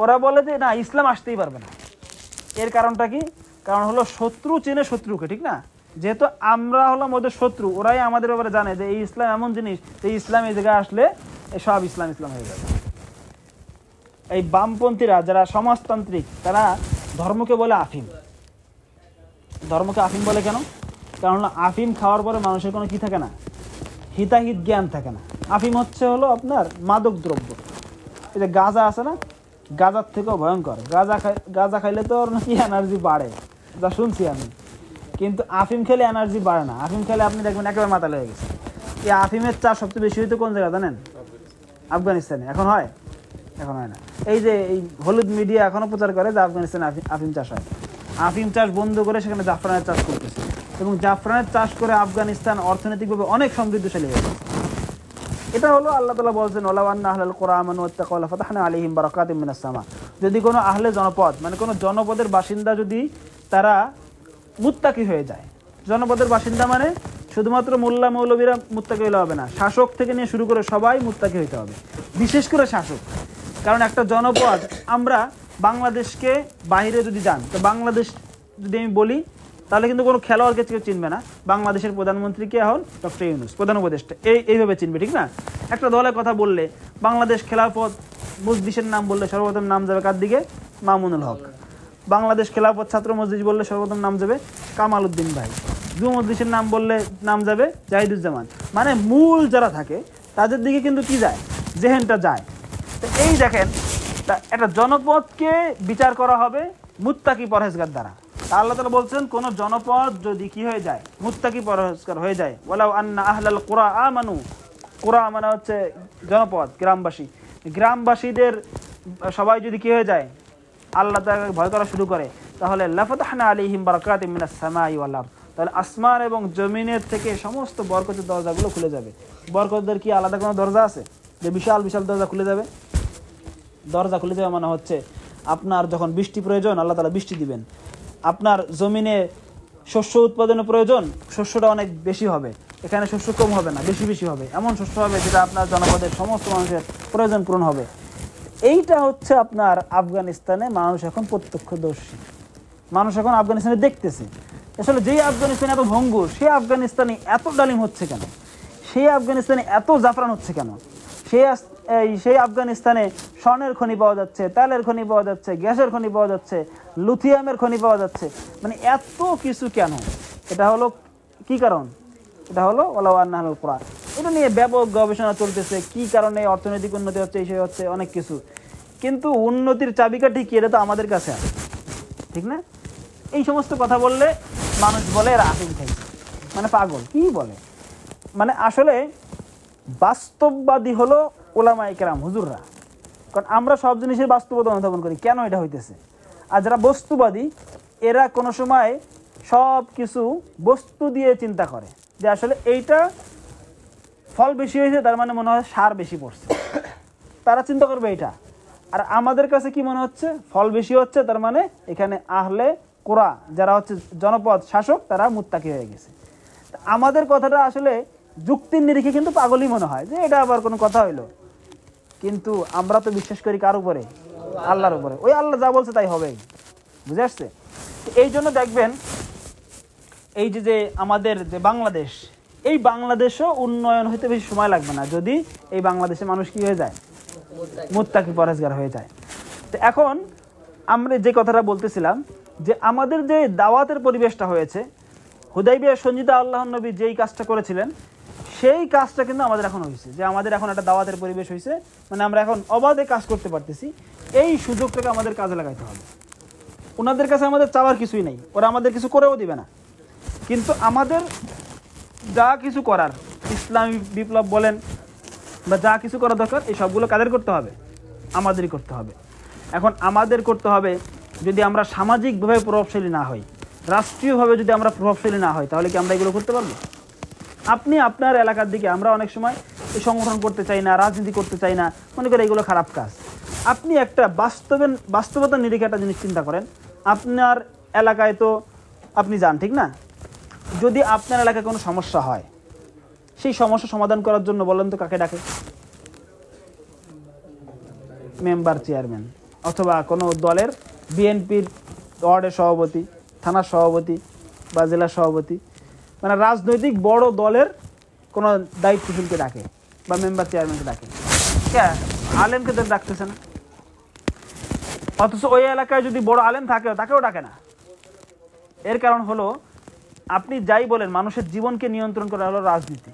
ওরা বলে যে না, ইসলাম আসতেই পারবে না। এর কারণটা কি? কারণ হলো শত্রু চেনে শত্রুকে, ঠিক না? যেহেতু আমরা হলাম ওদের শত্রু, ওরাই আমাদের ব্যাপারে জানে যে এই ইসলাম এমন জিনিস, এই ইসলাম এই জায়গায় আসলে সব ইসলাম হয়ে যাবে। এই বামপন্থীরা যারা সমাজতান্ত্রিক, তারা ধর্মকে বলে আফিম। ধর্মকে আফিম বলে কেন? কারণ আফিম খাওয়ার পরে মানুষের কোনো কি থাকে না, হিতাহিত জ্ঞান থাকে না। আফিম হলো আপনার মাদক দ্রব্য। এই যে গাঁজা আছে না, গাঁজার থেকেও ভয়ঙ্কর। গাঁজা খাইলে তো নাকি এনার্জি বাড়ে, যা শুনছি আমি। কিন্তু আফিম খেলে এনার্জি বাড়ে না। আফিম খেলে আপনি দেখবেন একেবারে মাতাল হয়ে গেছে। এই আফিমের চাষ সবচেয়ে বেশি হইতো কোন জায়গায় জানেন? আফগানিস্তানে। এখন হয়? এখন হয় না। এই যে এই হলুদ মিডিয়া এখনো প্রচার করে যে আফগানিস্তানে আফিম চাষ হয়। আফিম চাষ বন্ধ করে সেখানে জাফরানের চাষ করতেছে, এবং জাফরানের চাষ করে আফগানিস্তান অর্থনৈতিকভাবে অনেক সমৃদ্ধশালী হয়ে গেছে। এটা হলো আল্লাহ তাআলা বলছেন, ওয়ালাউ আন্না আহলাল কুরআ আমানু ওয়াত্তাকাউ লাফাতাহনা আলাইহিম বারাকাতিম মিনাস সামা। যদি কোনো আহলে জনপদ, মানে কোনো জনপদের বাসিন্দা যদি তারা মুত্তাকি হয়ে যায়, জনপদের বাসিন্দা মানে শুধুমাত্র মোল্লা মৌলবীরা মুত্তাকি হলে হবে না, শাসক থেকে নিয়ে শুরু করে সবাই মুত্তাকি হইতে হবে, বিশেষ করে শাসক। কারণ একটা জনপদ, আমরা বাংলাদেশকে বাইরে যদি যান, তো বাংলাদেশ যদি আমি বলি তাহলে কিন্তু কোনো খেলোয়াড়কে কেউ চিনবে না। বাংলাদেশের প্রধানমন্ত্রীকে এখন ডক্টর ইউনূস, প্রধান উপদেষ্টা, এইভাবে চিনবে, ঠিক না? একটা দলের কথা বললে, বাংলাদেশ খেলাফত মজলিসের নাম বললে সর্বপ্রথম নাম যাবে কার দিকে? মামুনুল হক। বাংলাদেশ খেলাফত ছাত্র মজলিস বললে সর্বপ্রথম নাম যাবে কামাল উদ্দিন ভাই। যুব মজলিসের নাম বললে নাম যাবে জাহিদুজ্জামান। মানে মূল যারা থাকে তাদের দিকে কিন্তু কি যায়, জেহেনটা যায়। তো এই দেখেন, তা একটা জনপদকে বিচার করা হবে মুত্তাকি পরহেজগার দ্বারা। তা আল্লাহ তাআলা বলছেন কোন জনপদ যদি কি হয়ে যায়, মুত্তাকি পরহেজগার হয়ে যায়, ওয়ালাউ আন্না আহলাল কুরা আমানু, কুরা মানে হচ্ছে জনপদ, গ্রামবাসী, গ্রামবাসীদের সবাই যদি কি হয়ে যায়, আল্লাহ তাআলাকে ভয় করা শুরু করে, তাহলে লাফাতাহনা আলাইহিম বারাকাতিম মিনাস সামাই ওয়াল আরদ, তাহলে আসমান এবং জমিনের থেকে সমস্ত বরকতের দরজাগুলো খুলে যাবে। বরকতের কি আলাদা কোনো দরজা আছে যে বিশাল বিশাল দরজা খুলে যাবে? দরজা খুলে যাবে মানে হচ্ছে আপনার যখন বৃষ্টি প্রয়োজন আল্লাহ তাআলা বৃষ্টি দিবেন, আপনার জমিনে শস্য উৎপাদনের প্রয়োজন, শস্যটা অনেক বেশি হবে, এখানে শস্য কম হবে না, বেশি বেশি হবে, এমন শস্য হবে যেটা আপনার জনপদের সমস্ত মানুষের প্রয়োজন পূরণ হবে। এইটা হচ্ছে আপনার আফগানিস্তানে মানুষ এখন প্রত্যক্ষদর্শী, মানুষ এখন আফগানিস্তানে দেখতেছে। আসলে যেই আফগানিস্তানে এত ভঙ্গুর, সেই আফগানিস্তানে এত ডালিম হচ্ছে কেন, সেই আফগানিস্তানে এত জাফরান হচ্ছে কেন, সেই আফগানিস্তানে স্বর্ণের খনি পাওয়া যাচ্ছে, তেলের খনি পাওয়া যাচ্ছে, গ্যাসের খনি পাওয়া যাচ্ছে, লিথিয়ামের খনি পাওয়া যাচ্ছে, মানে এত কিছু কেন? এটা হলো কি কারণ? এটা হলো ওয়ালাউ আন্না আহলাল কুরা। এটা নিয়ে ব্যাপক গবেষণা চলতেছে, কি কারণে অর্থনৈতিক উন্নতি হচ্ছে, এই হচ্ছে অনেক কিছু, কিন্তু উন্নতির চাবিকাঠি কি এটা তো আমাদের কাছে আছে, ঠিক না? এই সমস্ত কথা বললে মানুষ বলে এরা আফিম খাইছে, মানে পাগল, কি বলে? মানে আসলে বাস্তববাদী হলো ওলামায়ে কেরাম, হুজুররা। কারণ আমরা সব জিনিসের বাস্তবতা অনুধাবন করি, কেন এটা হইতেছে। আর যারা বস্তুবাদী, এরা কোনো সময় সব কিছু বস্তু দিয়ে চিন্তা করে যে আসলে এইটা ফল বেশি হয়েছে, তার মানে মনে হয় সার বেশি পড়ছে, তারা চিন্তা করবে এটা। আর আমাদের কাছে কি মনে হচ্ছে? ফল বেশি হচ্ছে, তার মানে এখানে আহলে কোরা যারা হচ্ছে জনপদ শাসক, তারা মুত্তাকি হয়ে গেছে। আমাদের কথাটা আসলে যুক্তির নিরিখে কিন্তু পাগলই মনে হয়, যে এটা আবার কোনো কথা হইলো। কিন্তু আমরা তো বিশ্বাস করি কার উপরে? আল্লাহর উপরে। ওই আল্লাহ যা বলছে তাই হবে, বুঝে আসছে? এই জন্য দেখবেন এই যে আমাদের যে বাংলাদেশ, এই বাংলাদেশও উন্নয়ন হইতে বেশি সময় লাগবে না যদি এই বাংলাদেশে মানুষ কি হয়ে যায়, মুত্তাকি পরহেজগার হয়ে যায়। তো এখন আমরা যে কথাটা বলতেছিলাম, যে আমাদের যে দাওয়াতের পরিবেশটা হয়েছে, হুদাইবিয়া সঞ্জিদা আল্লাহর নবী যেই কাজটা করেছিলেন, সেই কাজটা কিন্তু আমাদের এখন হয়েছে, যে আমাদের এখন একটা দাওয়াতের পরিবেশ হয়েছে, মানে আমরা এখন অবাধে কাজ করতে পারতেছি। এই সুযোগটাকে আমাদের কাজে লাগাইতে হবে। ওনাদের কাছে আমাদের চাওয়ার কিছুই নেই, ওরা আমাদের কিছু করেও দিবে না, কিন্তু আমাদের যা কিছু করার, ইসলামী বিপ্লব বলেন বা যা কিছু করা দরকার, এই সবগুলো কাদের করতে হবে? আমাদেরই করতে হবে। এখন আমাদের করতে হবে, যদি আমরা সামাজিকভাবে প্রভাবশালী না হই, রাষ্ট্রীয়ভাবে যদি আমরা প্রভাবশালী না হই, তাহলে কি আমরা এগুলো করতে পারবো? আপনি আপনার এলাকার দিকে, আমরা অনেক সময় এই সংগঠন করতে চাই না, রাজনীতি করতে চাই না, মনে করি এগুলো খারাপ কাজ। আপনি একটা বাস্তবতার নিরিখে একটা জিনিস চিন্তা করেন, আপনার এলাকায় তো আপনি যান, ঠিক না? যদি আপনার এলাকায় কোনো সমস্যা হয়, সেই সমস্যা সমাধান করার জন্য বলেন তো কাকে ডাকে? মেম্বার, চেয়ারম্যান, অথবা কোনো দলের বিএনপির ওয়ার্ডের সভাপতি, থানার সভাপতি বা জেলার সভাপতি, মানে রাজনৈতিক বড় দলের কোনো দায়িত্বশীলকে ডাকে বা মেম্বার চেয়ারম্যানকে ডাকে। আলেমকে তো ডাকতেছে না। অথচ ওই এলাকায় যদি বড় আলেম থাকে, তাকেও ডাকে না। এর কারণ হলো, আপনি যাই বলেন, মানুষের জীবনকে নিয়ন্ত্রণ করা হলো রাজনীতি।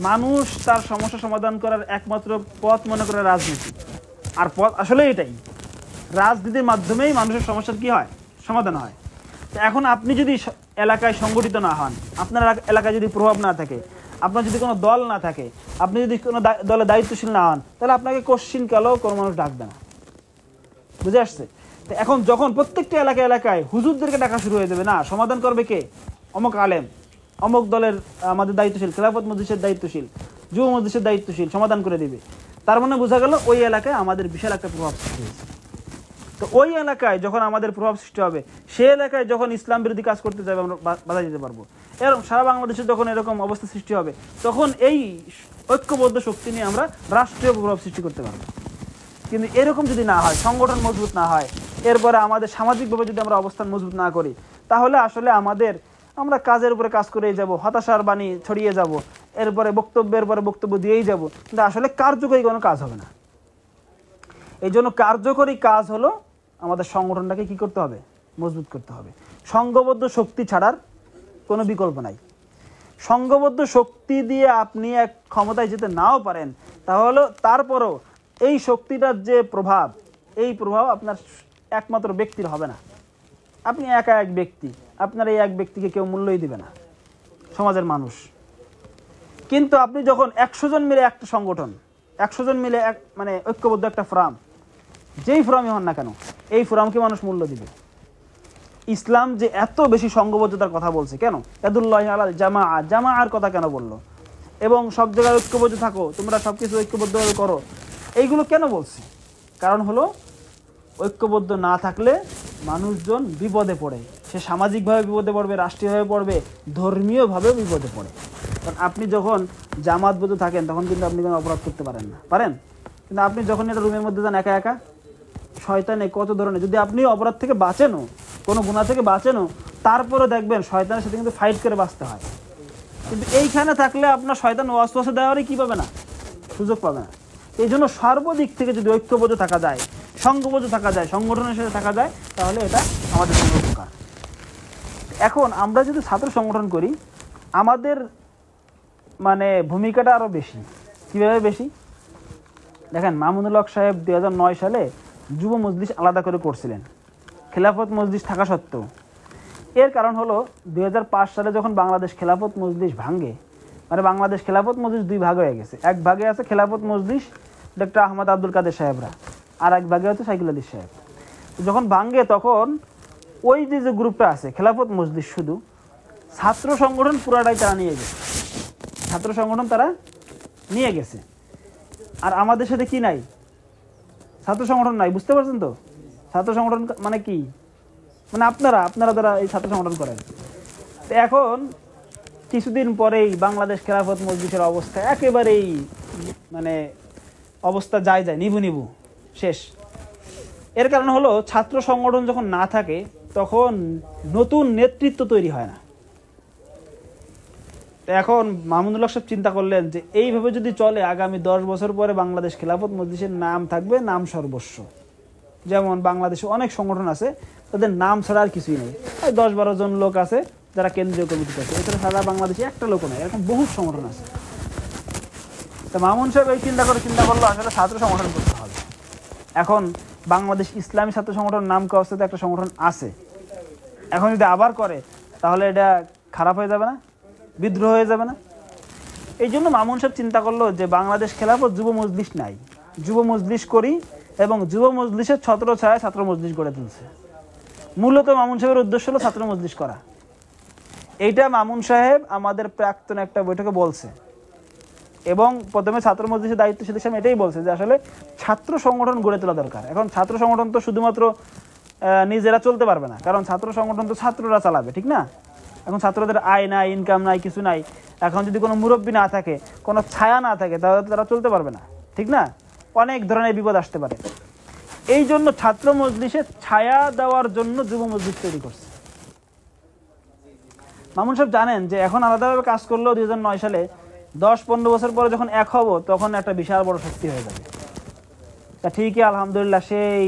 মানুষ তার সমস্যা সমাধান করার একমাত্র পথ মনে করে রাজনীতি, আর পথ আসলে এটাই, রাজনীতির মাধ্যমেই মানুষের সমস্যার কি হয়, সমাধান হয়। তো এখন আপনি যদি এলাকায় সংগঠিত না হন, আপনার এলাকায় যদি প্রভাব না থাকে, আপনার যদি কোনো দল না থাকে, আপনি যদি কোনো দলে দায়িত্বশীল না হন, তাহলে আপনাকে কোশ্চিন কালেও কোনো মানুষ ডাকবে না, বুঝে আসছে? তো এখন যখন প্রত্যেকটা এলাকায় হুজুরদেরকে ডাকা শুরু হয়ে যাবে, না সমাধান করবে কে? অমুক আলেম, অমুক দলের আমাদের দায়িত্বশীল, খেলাফত মজলিসের দায়িত্বশীল, যুব মজলিসের দায়িত্বশীল সমাধান করে দিবে। তার মানে বোঝা গেল ওই এলাকায় আমাদের বিশাল একটা প্রভাব সৃষ্টি হয়েছে। তো ওই এলাকায় যখন আমাদের প্রভাব সৃষ্টি হবে, সেই এলাকায় যখন ইসলাম বিরোধী কাজ করতে যাবে, আমরা বাধা দিতে পারবো। এরকম সারা বাংলাদেশে যখন এরকম অবস্থা সৃষ্টি হবে, তখন এই ঐক্যবদ্ধ শক্তি নিয়ে আমরা রাষ্ট্রীয় প্রভাব সৃষ্টি করতে পারবো। কিন্তু এরকম যদি না হয়, সংগঠন মজবুত না হয়, এরপরে আমাদের সামাজিকভাবে যদি আমরা অবস্থান মজবুত না করি, তাহলে আসলে আমরা কাজের উপরে কাজ করেই যাব, হতাশার বাণী ছড়িয়ে যাব, এরপরে বক্তব্যের পরে বক্তব্য দিয়েই যাব, কিন্তু আসলে কার্যকরী কোনো কাজ হবে না। এই জন্য কার্যকরী কাজ হলো আমাদের সংগঠনটাকে কি করতে হবে, মজবুত করতে হবে। সংঘবদ্ধ শক্তি ছাড়ার কোনো বিকল্প নাই। সংঘবদ্ধ শক্তি দিয়ে আপনি এক ক্ষমতায় যেতে নাও পারেন, তাহলে তারপরও এই শক্তিটার যে প্রভাব, এই প্রভাব আপনার একমাত্র ব্যক্তির হবে না। আপনি একা এক ব্যক্তি, আপনার এই এক ব্যক্তিকে কেউ মূল্যই দিবে না সমাজের মানুষ। কিন্তু আপনি যখন 100 জন মিলে একটা সংগঠন, 100 জন মিলে মানে ঐক্যবদ্ধ একটা ফোরাম, যেই ফোরামই হন না কেন, এই ফোরামকে মানুষ মূল্য দিবে। ইসলাম যে এত বেশি সংঘবদ্ধতার কথা বলছে কেন, ইয়াদুল্লাহি আলাল জামাআর কথা কেন বললো, এবং সব জায়গায় ঐক্যবদ্ধ থাকো, তোমরা সব কিছু ঐক্যবদ্ধভাবে করো, এইগুলো কেন বলছে? কারণ হলো ঐক্যবদ্ধ না থাকলে মানুষজন বিপদে পড়ে। সে সামাজিকভাবে বিপদে পড়বে, রাষ্ট্রীয়ভাবে পড়বে, ধর্মীয়ভাবেও বিপদে পড়ে। কারণ আপনি যখন জামাতবদ্ধ থাকেন তখন কিন্তু আপনি কোনো অপরাধ করতে পারেন না, পারেন? কিন্তু আপনি যখন একটা রুমের মধ্যে যান একা একা, শয়তানে কত ধরনের, যদি আপনি অপরাধ থেকে বাঁচেনও, কোনো গুনাহ থেকে বাঁচেনও, তারপরে দেখবেন শয়তানের সাথে কিন্তু ফাইট করে বাঁচতে হয়। কিন্তু এইখানে থাকলে আপনার শয়তান ওয়াসওয়াসা দেওয়ারই কী পাবে না, সুযোগ পাবে না। এই জন্য সর্বদিক থেকে যদি ঐক্যবদ্ধ থাকা যায়, সংঘবদ্ধ থাকা যায়, সংগঠনের সাথে থাকা যায়, তাহলে এটা আমাদের জন্য উপকার। এখন আমরা যদি ছাত্র সংগঠন করি, আমাদের মানে ভূমিকাটা আরও বেশি। কীভাবে বেশি? দেখেন, মামুনুল হক সাহেব 2009 সালে যুব মজলিস আলাদা করে করছিলেন, খেলাফত মজলিস থাকা সত্ত্বেও। এর কারণ হলো 2005 সালে যখন বাংলাদেশ খেলাফত মজলিস ভাঙে, মানে বাংলাদেশ খেলাফত মজলিস দুই ভাগ হয়ে গেছে। এক ভাগে আছে খেলাফত মজলিস ডক্টর আহমদ আব্দুল কাদের সাহেবরা, আর এক ভাগে হচ্ছে সাইকুল হাদিস সাহেব। যখন ভাঙে তখন ওই যে গ্রুপটা আছে খেলাফত মজলিস, শুধু ছাত্র সংগঠন পুরাটাই তারা নিয়ে গেছে, ছাত্র সংগঠন তারা নিয়ে গেছে। আর আমাদের সাথে কি নাই? ছাত্র সংগঠন নাই। বুঝতে পারছেন তো? ছাত্র সংগঠন মানে কি, মানে আপনারা যারা এই ছাত্র সংগঠন করেন। তো এখন কিছুদিন পরেই বাংলাদেশ খেলাফত মজলিসের অবস্থা একেবারেই মানে অবস্থা যায় নিবু শেষ। এর কারণ হলো ছাত্র সংগঠন যখন না থাকে তখন নতুন নেতৃত্ব তৈরি হয় না। তো এখন মামুনুল হক সাহেব চিন্তা করলেন যে এইভাবে যদি চলে, আগামী 10 বছর পরে বাংলাদেশ খেলাফত মজলিসের নাম থাকবে নাম সর্বস্ব। যেমন বাংলাদেশে অনেক সংগঠন আছে, তাদের নাম ছাড়া আর কিছুই নেই। 10-12 জন লোক আছে যারা কেন্দ্রীয় কমিটিতে আছে, এছাড়া সারা বাংলাদেশে একটা লোকও নেই। এরকম বহু সংগঠন আছে। তো মামুন সাহেব এই চিন্তা করলো আসলে ছাত্র সংগঠন করতে হবে। এখন বাংলাদেশ ইসলামী ছাত্র সংগঠন নাম অবস্থাতে একটা সংগঠন আছে, এখন যদি আবার করে তাহলে এটা খারাপ হয়ে যাবে না, বিদ্রোহ হয়ে যাবে না? এই জন্য মামুন সাহেব চিন্তা করলো যে বাংলাদেশ খেলাফত যুব মজলিস নাই, যুব মজলিস করি, এবং যুব মজলিসের ছত্র ছায়া ছাত্র মজলিস গড়ে তুলছে। মূলত মামুন সাহেবের উদ্দেশ্য হলো ছাত্র মজলিস করা। এইটা মামুন সাহেব আমাদের প্রাক্তন একটা বৈঠকে বলছে, এবং প্রথমে ছাত্র মজলিসের দায়িত্বশীল হিসেবে এটাই বলছে যে আসলে ছাত্র সংগঠন গড়ে তোলা দরকার। এখন ছাত্র সংগঠন তো শুধুমাত্র নিজেরা চলতে পারবে না, কারণ ছাত্র সংগঠন তো ছাত্ররা চালাবে, ঠিক না? এখন ছাত্রদের আয় নাই, ইনকাম নাই, কিছু নাই। এখন যদি কোনো মুরব্বী না থাকে, কোনো ছায়া না থাকে, তাহলে তারা চলতে পারবে না, ঠিক না? অনেক ধরনের বিপদ আসতে পারে। এই জন্য ছাত্র মজলিসে ছায়া দেওয়ার জন্য যুব মজলিস তৈরি করছে। মামুন সাহেব জানেন যে এখন আলাদাভাবে কাজ করলেও 2009 সালে 10-15 বছর পরে যখন এক হব, তখন একটা বিশাল বড় শক্তি হয়ে যাবে। তা ঠিকই আলহামদুলিল্লাহ সেই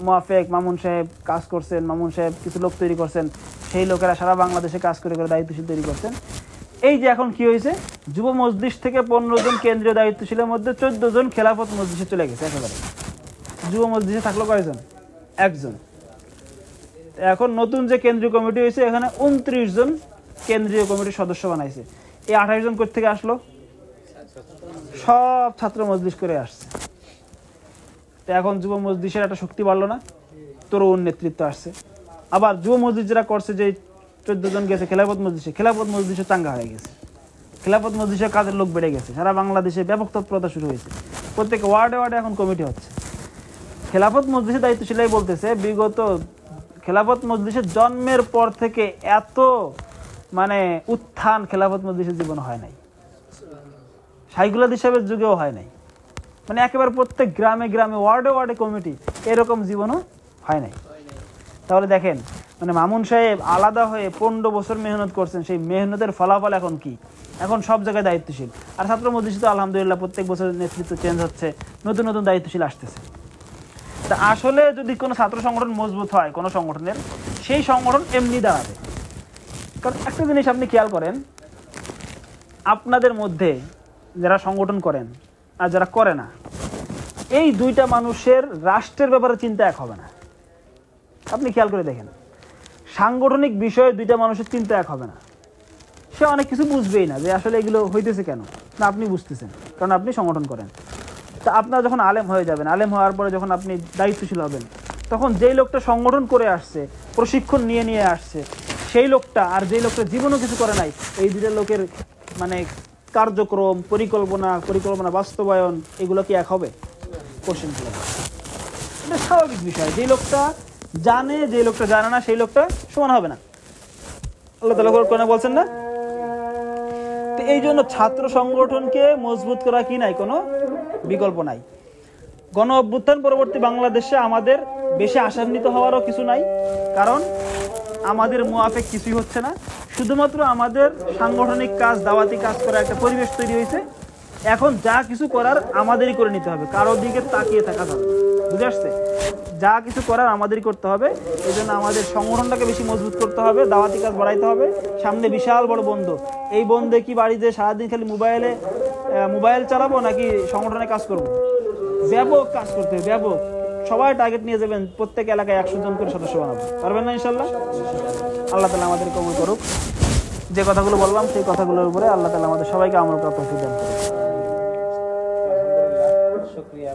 মোয়াফেক মামুন সাহেব কাজ করছেন, মামুন সাহেব কিছু লোক তৈরি করছেন, সেই লোকেরা সারা বাংলাদেশে কাজ করে দায়িত্বশীল তৈরি করছেন। এই যে এখন কি হয়েছে, যুব মজলিস থেকে 15 জন কেন্দ্রীয় দায়িত্বশীলের মধ্যে 14 জন খেলাফত মজলিসে চলে গেছে একেবারে। যুব মজলিসে থাকলো কয়জন? একজন। এখন নতুন যে কেন্দ্রীয় কমিটি হয়েছে, এখানে 29 জন কেন্দ্রীয় কমিটির সদস্য বানাইছে। এই 28 জন কোথা থেকে আসলো? সব ছাত্র মজলিস করে আসছে। তো এখন যুব মজলিসের একটা শক্তি বাড়লো না, তরুণ নেতৃত্ব আসছে। আবার যুব মজলিস যারা করছে, যে 14 জন গেছে খেলাফত মজলিসে চাঙ্গা হয়ে গেছে, খেলাফত মজলিসের কাজের লোক বেড়ে গেছে, সারা বাংলাদেশে ব্যাপক তৎপরতা শুরু হয়েছে, প্রত্যেক ওয়ার্ডে এখন কমিটি হচ্ছে। খেলাফত মজলিসের দায়িত্বশীলাই বলতেছে বিগত খেলাফত মজলিসের জন্মের পর থেকে এত মানে উত্থান খেলাফত মজলিসের জীবনে হয় নাই, সাইকুল হাদিস সাহেবের যুগেও হয় নাই। মানে একেবারে প্রত্যেক গ্রামে ওয়ার্ডে কমিটি, এরকম জীবনও হয় নাই। তাহলে দেখেন, মানে মামুন সাহেব আলাদা হয়ে 15 বছর মেহনত করছেন, সেই মেহনতের ফলাফল এখন কি? এখন সব জায়গায় দায়িত্বশীল। আর ছাত্র মজলিসে তো আলহামদুলিল্লাহ প্রত্যেক বছর নেতৃত্ব চেঞ্জ হচ্ছে, নতুন নতুন দায়িত্বশীল আসতেছে। তা আসলে যদি কোনো ছাত্র সংগঠন মজবুত হয় কোনো সংগঠনের, সেই সংগঠন এমনি দাঁড়াবে। কারণ একটা জিনিস আপনি খেয়াল করেন, আপনাদের মধ্যে যারা সংগঠন করেন আর যারা করে না, এই দুইটা মানুষের রাষ্ট্রের ব্যাপারে চিন্তা এক হবে না। আপনি খেয়াল করে দেখেন, সাংগঠনিক বিষয়ে দুইটা মানুষের চিন্তা এক হবে না। সে অনেক কিছু বুঝবেই না যে আসলে এগুলো হইতেছে কেন, না আপনি বুঝতেছেন, কারণ আপনি সংগঠন করেন। তা আপনার যখন আলেম হয়ে যাবেন, আলেম হওয়ার পরে যখন আপনি দায়িত্বশীল হবেন, তখন যেই লোকটা সংগঠন করে আসছে, প্রশিক্ষণ নিয়ে নিয়ে আসছে, সেই লোকটা আর যেই লোকটা জীবনও কিছু করে নাই, এই দুইটা লোকের মানে কার্যক্রম, পরিকল্পনা বাস্তবায়ন এগুলো কি এক হবে? কোশ্চেন ছিল, এটা স্বাভাবিক বিষয়। যে লোকটা জানে, যে লোকটা জানে না, সেই লোকটা সমান হবে না। আল্লাহ তাআলা কোরআনে বলছেন না? তো এই জন্য ছাত্র সংগঠনকে মজবুত করা কি নাই, কোনো বিকল্প নাই। গণ অভ্যুত্থান পরবর্তী বাংলাদেশে আমাদের বেশি আশান্বিত হওয়ারও কিছু নাই, কারণ আমাদের মুআফিক কিছুই হচ্ছে না। শুধুমাত্র আমাদের সাংগঠনিক কাজ, দাওয়াতি কাজ করার একটা পরিবেশ তৈরি হয়েছে। এখন যা কিছু করার আমাদেরই করে নিতে হবে, কারোর দিকে তাকিয়ে থাকা যাবে না। বুঝে আসছে? যা কিছু করার আমাদেরই করতে হবে। এই জন্য আমাদের সংগঠনটাকে বেশি মজবুত করতে হবে, দাওয়াতি কাজ বাড়াইতে হবে। সামনে বিশাল বড় বন্ধ, এই বন্ধে কি বাড়িতে সারাদিন খালি মোবাইল চালাবো নাকি সংগঠনে কাজ করবো? ব্যাপক কাজ করতে হবে, ব্যাপক। সবাই টার্গেট নিয়ে যাবেন, প্রত্যেক এলাকায় 100 জন করে সদস্য বানাবো। পারবেন না ইনশাল্লাহ? আল্লাহ তাআলা আমাদের কবুল করুক। যে কথাগুলো বললাম সেই কথাগুলোর উপরে আল্লাহ তাআলা আমাদের সবাইকে আমল করার তৌফিক দান করুক। শুকরিয়া।